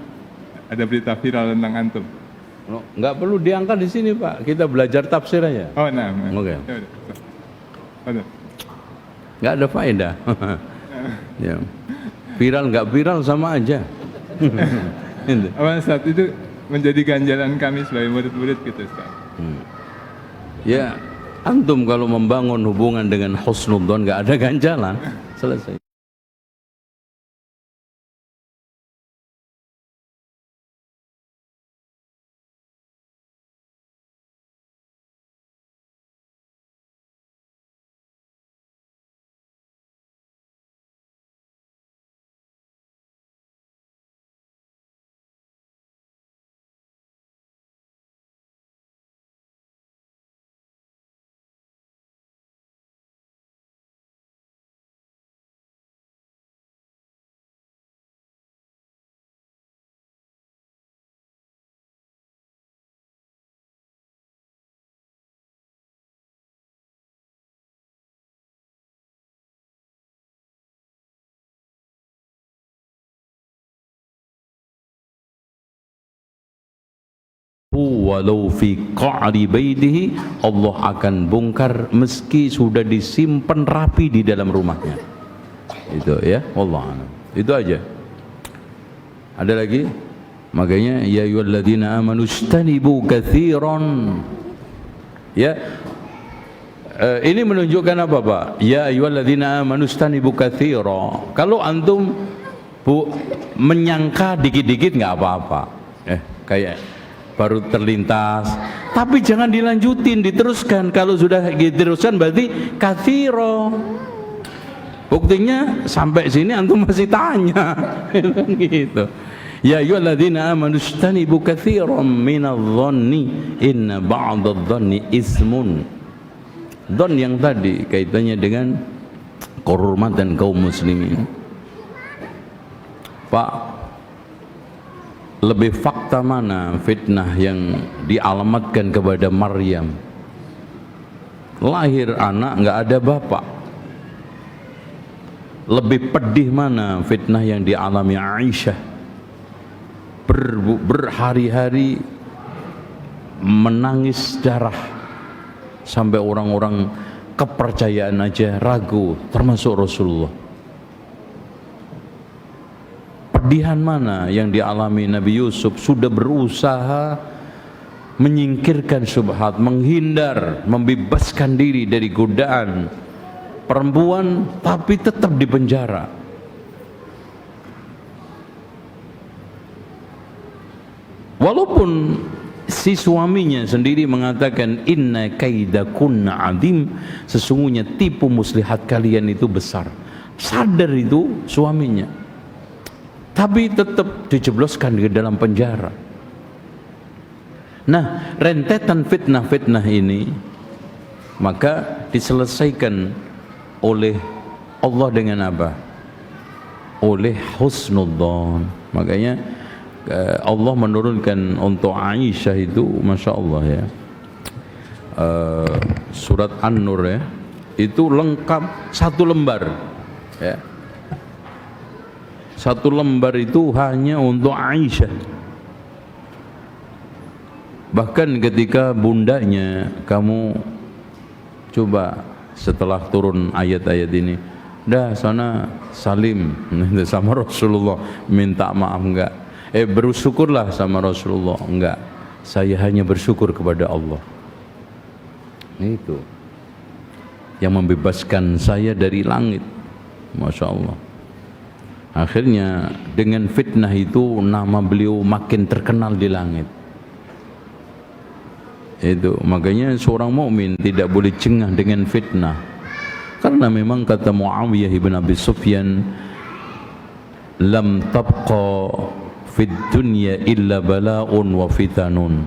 Ada berita viral tentang antum.
Oh, nggak perlu diangkat di sini Pak. Kita belajar tafsir aja.
Oh nah.
Oke.
Ya udah.
Nggak ada faedah. Ya. Viral nggak viral sama aja.
Ustaz, itu menjadi ganjalan kami sebagai murid-murid gitu Ustaz.
Ya, antum kalau membangun hubungan dengan husnudzon nggak ada ganjalan, selesai. Walau fi qa'ri baitihi, Allah akan bongkar meski sudah disimpan rapi di dalam rumahnya. Itu ya, wallah. Itu aja. Ada lagi? Makanya ya ayyuhalladzina amanu istanibu katsiran. Ya. Ini menunjukkan apa, Pak? Ya ayyuhalladzina amanu istanibu katsiran. Kalau antum menyangka dikit-dikit enggak apa-apa. Kayak baru terlintas, tapi jangan dilanjutin, diteruskan. Kalau sudah diteruskan berarti katsiro. Buktinya sampai sini antum masih tanya. Gitu. Ya ayyuhalladzina amanu istanibu katsiran minadh-dhanni inna ba'dadh-dhanni ismun. Dhon yang tadi kaitannya dengan kehormatan kaum muslimin. Pak, lebih fakta mana fitnah yang dialamatkan kepada Maryam? Lahir anak nggak ada bapak. Lebih pedih mana fitnah yang dialami Aisyah? Berhari-hari menangis darah sampai orang-orang kepercayaan aja ragu, termasuk Rasulullah. Pedihan mana yang dialami Nabi Yusuf? Sudah berusaha menyingkirkan syubhat, menghindar, membebaskan diri dari godaan perempuan, tapi tetap di penjara. Walaupun si suaminya sendiri mengatakan inna kaidakunna adim, sesungguhnya tipu muslihat kalian itu besar. Sadar itu suaminya, tapi tetap dijebloskan ke dalam penjara. Nah, rentetan fitnah-fitnah ini maka diselesaikan oleh Allah dengan apa? Oleh husnudzon. Makanya Allah menurunkan untuk Aisyah itu, Masya Allah ya, surat An-Nur ya, itu lengkap satu lembar ya. Satu lembar itu hanya untuk Aisyah. Bahkan ketika bundanya, kamu coba setelah turun ayat-ayat ini, dah sana salim sama Rasulullah, minta maaf enggak? Bersyukurlah sama Rasulullah, enggak? Saya hanya bersyukur kepada Allah. Itu yang membebaskan saya dari langit. Masya Allah. Akhirnya dengan fitnah itu nama beliau makin terkenal di langit. Itu makanya seorang mukmin tidak boleh cengah dengan fitnah, karena memang kata Muawiyah ibn Abi Sufyan, lam tabqa fid dunya illa bala'un wa fitanun.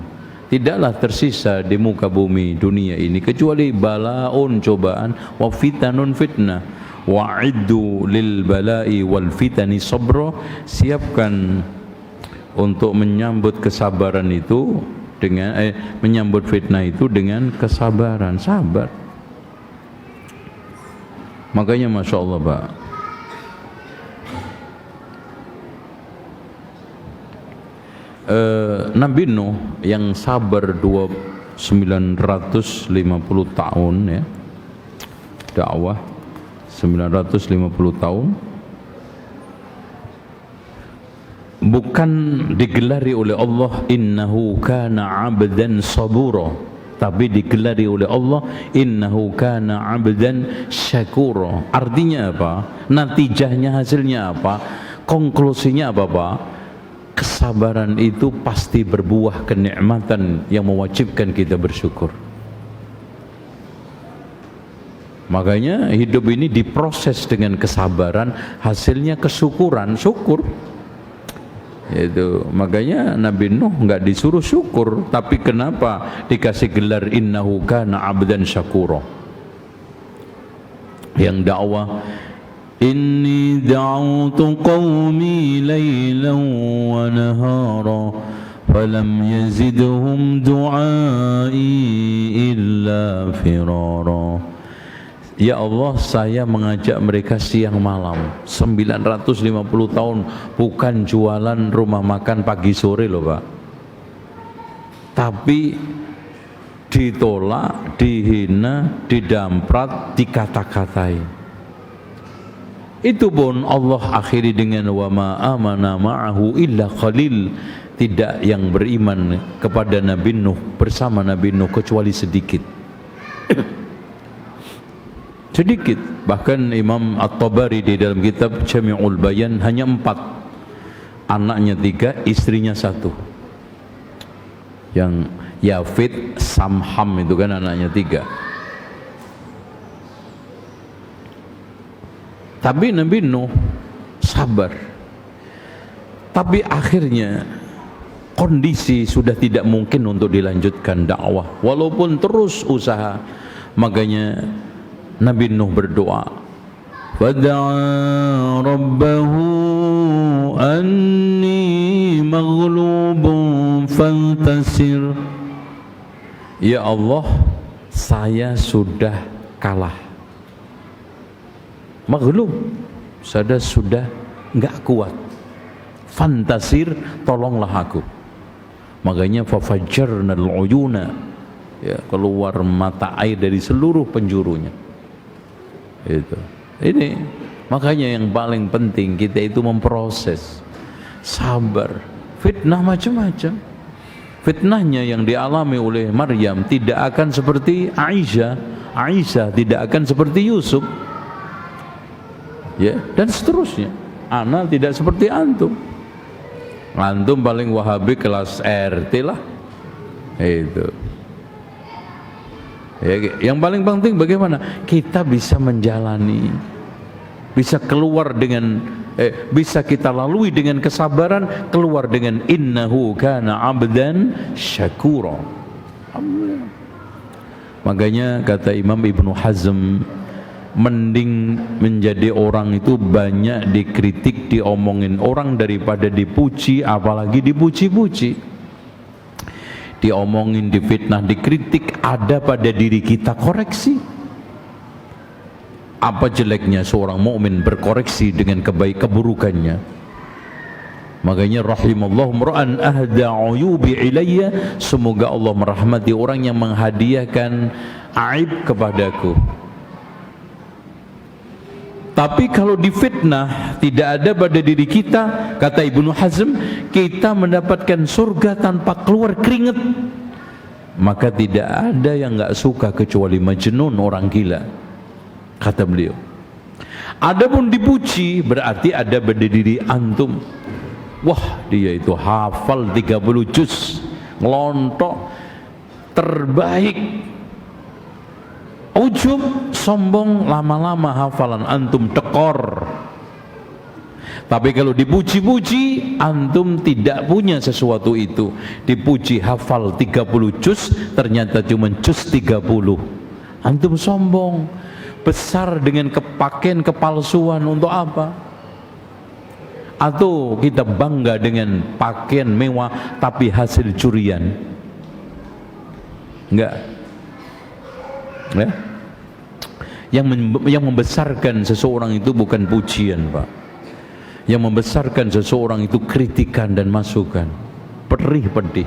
Tidaklah tersisa di muka bumi dunia ini kecuali bala'un, cobaan, wa fitanun, fitnah. wa'iddu lil bala'i wal fitani sabra, siapkan untuk menyambut kesabaran itu dengan menyambut fitnah itu dengan kesabaran, sabar. Makanya Masya Allah Pak, Nabi Nuh yang sabar 950 tahun ya, dakwah 950 tahun, bukan digelari oleh Allah innahu kana abdan sabura, tapi digelari oleh Allah innahu kana abdan syakura. Artinya apa? Natijahnya, hasilnya apa? Konklusinya apa Pak? Kesabaran itu pasti berbuah kenikmatan yang mewajibkan kita bersyukur. Makanya hidup ini diproses dengan kesabaran, hasilnya kesyukuran, syukur. Itu makanya Nabi Nuh enggak disuruh syukur, tapi kenapa dikasih gelar innahu kana abdan syakura? Yang dakwah inni da'utu qaumi laylan wa nahara falam yazidhum du'ai illa firara. Ya Allah, saya mengajak mereka siang malam 950 tahun, bukan jualan rumah makan pagi sore loh Pak, tapi ditolak, dihina, didamprat, dikata-katai. Itu pun Allah akhiri dengan wa ma amana ma'ahu illa qalil, tidak yang beriman kepada Nabi Nuh bersama Nabi Nuh kecuali sedikit. Sedikit. Bahkan Imam At-Tabari di dalam kitab Jami'ul Bayan hanya 4, anaknya 3, istrinya 1. Yang Yafid, Samham itu kan anaknya 3. Tapi Nabi Nuh sabar. Tapi akhirnya kondisi sudah tidak mungkin untuk dilanjutkan dakwah, walaupun terus usaha. Makanya Nabi Nuh berdoa, fada'a rabbahu anni maghlubun fantasir. Ya Allah, saya sudah kalah. Maghlub, saya sudah enggak kuat. Fantasir, tolonglah aku. Makanya fafajjarnal uyuna, ya, keluar mata air dari seluruh penjurunya. Itu. Ini makanya yang paling penting kita itu memproses, sabar. Fitnah macam-macam. Fitnahnya yang dialami oleh Maryam tidak akan seperti Aisyah, Aisyah tidak akan seperti Yusuf, ya, dan seterusnya. Ana tidak seperti antum. Antum paling Wahabi kelas RT lah. Itu. Ya, yang paling penting bagaimana kita bisa menjalani, bisa keluar dengan bisa kita lalui dengan kesabaran, keluar dengan innahu kana abdan syakura. Makanya kata Imam Ibnu Hazm, mending menjadi orang itu banyak dikritik, diomongin orang daripada dipuji, apalagi dipuji-puji. Diomongin, difitnah, dikritik, ada pada diri kita, koreksi. Apa jeleknya seorang mukmin berkoreksi dengan keburukannya. Makanya rahimallahu mra'an ahda uyubi ilayya, semoga Allah merahmati orang yang menghadiahkan aib kepadaku. Tapi kalau difitnah tidak ada pada diri kita, kata Ibnu Hazm, kita mendapatkan surga tanpa keluar keringat. Maka tidak ada yang enggak suka kecuali majnun, orang gila, kata beliau. Adapun dipuji berarti ada pada diri antum. Wah, dia itu hafal 30 juz, ngelontok, terbaik. Ujub, sombong, lama-lama hafalan antum tekor. Tapi kalau dipuji-puji, antum tidak punya sesuatu itu. Dipuji hafal 30 juz, ternyata cuma juz 30. Antum sombong. besar dengan pakaian kepalsuan untuk apa? Atau kita bangga dengan pakaian mewah tapi hasil curian? Enggak. Ya? Yang membesarkan seseorang itu bukan pujian, Pak. Yang membesarkan seseorang itu kritikan dan masukan, perih pedih.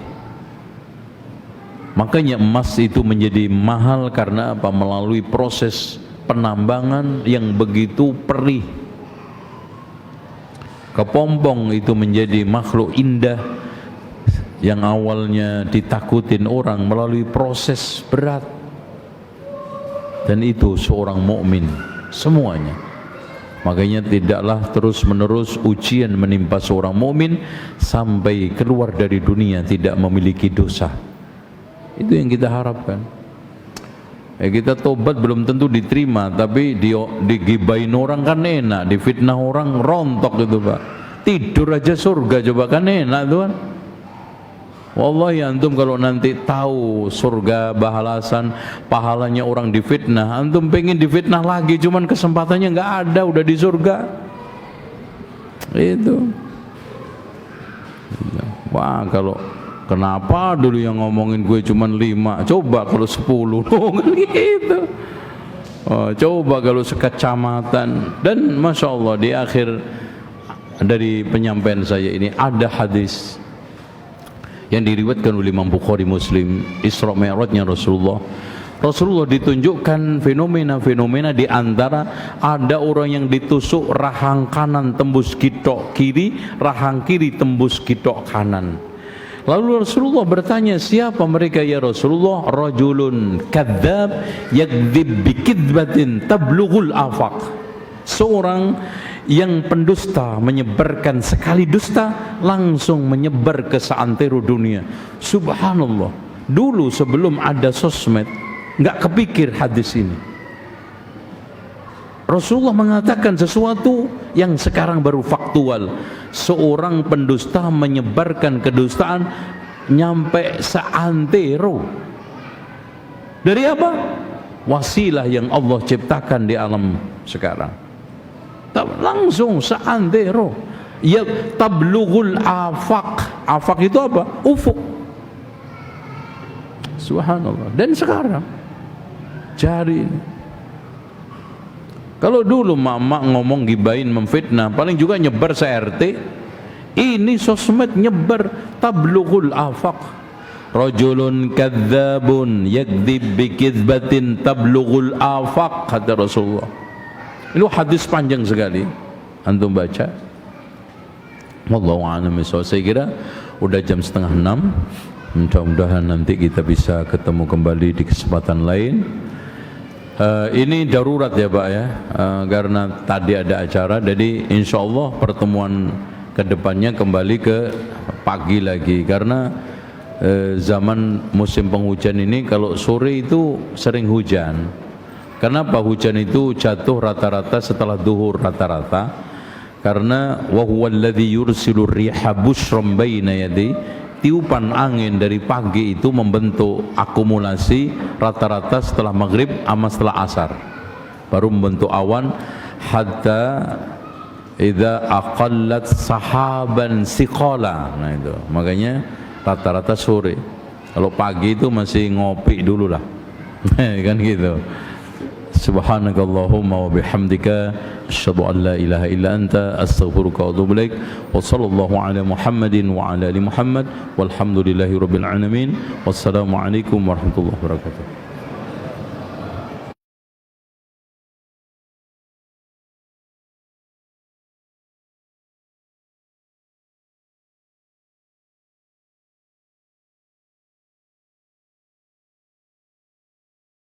Makanya emas itu menjadi mahal karena apa? Melalui proses penambangan yang begitu perih. Kepompong itu menjadi makhluk indah yang awalnya ditakutin orang melalui proses berat. Dan itu seorang mukmin semuanya. Makanya tidaklah terus-menerus ujian menimpa seorang mukmin sampai keluar dari dunia tidak memiliki dosa. Itu yang kita harapkan. Kita tobat belum tentu diterima, tapi digibain orang kan enak, difitnah orang rontok gitu, Pak. Tidur aja surga coba kan enak tuh kan. Wallahi antum kalau nanti tahu surga balasan pahalanya orang difitnah, antum pengen difitnah lagi, cuman kesempatannya nggak ada, udah di surga. Itu. Wah, kalau kenapa dulu yang ngomongin gue cuman 5, coba kalau 10 gitu. Oh, coba kalau sekecamatan. Dan Masya Allah di akhir dari penyampaian saya ini ada hadis yang diriwayatkan oleh Imam Bukhari Muslim, Isra Mi'rajnya Rasulullah. Rasulullah ditunjukkan fenomena-fenomena di antara ada orang yang ditusuk rahang kanan tembus gitok kiri, rahang kiri tembus gitok kanan. Lalu Rasulullah bertanya, siapa mereka ya Rasulullah? Rajulun kadzab yakdzib bikidbatin tablughul afaq. Seorang yang pendusta, menyebarkan sekali dusta langsung menyebar ke seantero dunia. Subhanallah. Dulu sebelum ada sosmed nggak kepikir hadis ini. Rasulullah mengatakan sesuatu yang sekarang baru faktual. Seorang pendusta menyebarkan kedustaan nyampe seantero. Dari apa? Wasilah yang Allah ciptakan di alam sekarang. Langsung seantero. Ya tablughul afaq. Afaq itu apa? Ufuk. Subhanallah. Dan sekarang cari. Kalau dulu mama ngomong gibain memfitnah paling juga nyebar se-RT. Ini sosmed nyebar tablughul afaq. Rajulun kadzabun yakdzib bikizbatin tablughul afaq, kata Rasulullah. Ini hadis panjang sekali, antum baca. Wallahu a'lam bishawab. Saya kira udah jam 5:30. Mudah-mudahan nanti kita bisa ketemu kembali di kesempatan lain. Ini darurat ya Pak ya, karena tadi ada acara. Jadi insya Allah pertemuan kedepannya kembali ke pagi lagi. Karena zaman musim penghujan ini kalau sore itu sering hujan. Kenapa hujan itu jatuh rata-rata setelah duhur rata-rata? Karena wa huwal ladzi yursilur riha busyran baina yadi. Tiupan angin dari pagi itu membentuk akumulasi rata-rata setelah maghrib sama setelah asar. Baru membentuk awan hatta idza aqallat sahaban siqala. Nah itu. Makanya rata-rata sore. Kalau pagi itu masih ngopi dulu lah. Kan gitu. Subhanakallahumma wa bihamdika asyhadu an la ilaha illa anta astaghfiruka wa atubu ilaik. Wa sallallahu ala Muhammadin wa ala ali Muhammad walhamdulillahi rabbil alamin. Wassalamu alaikum warahmatullahi wabarakatuh.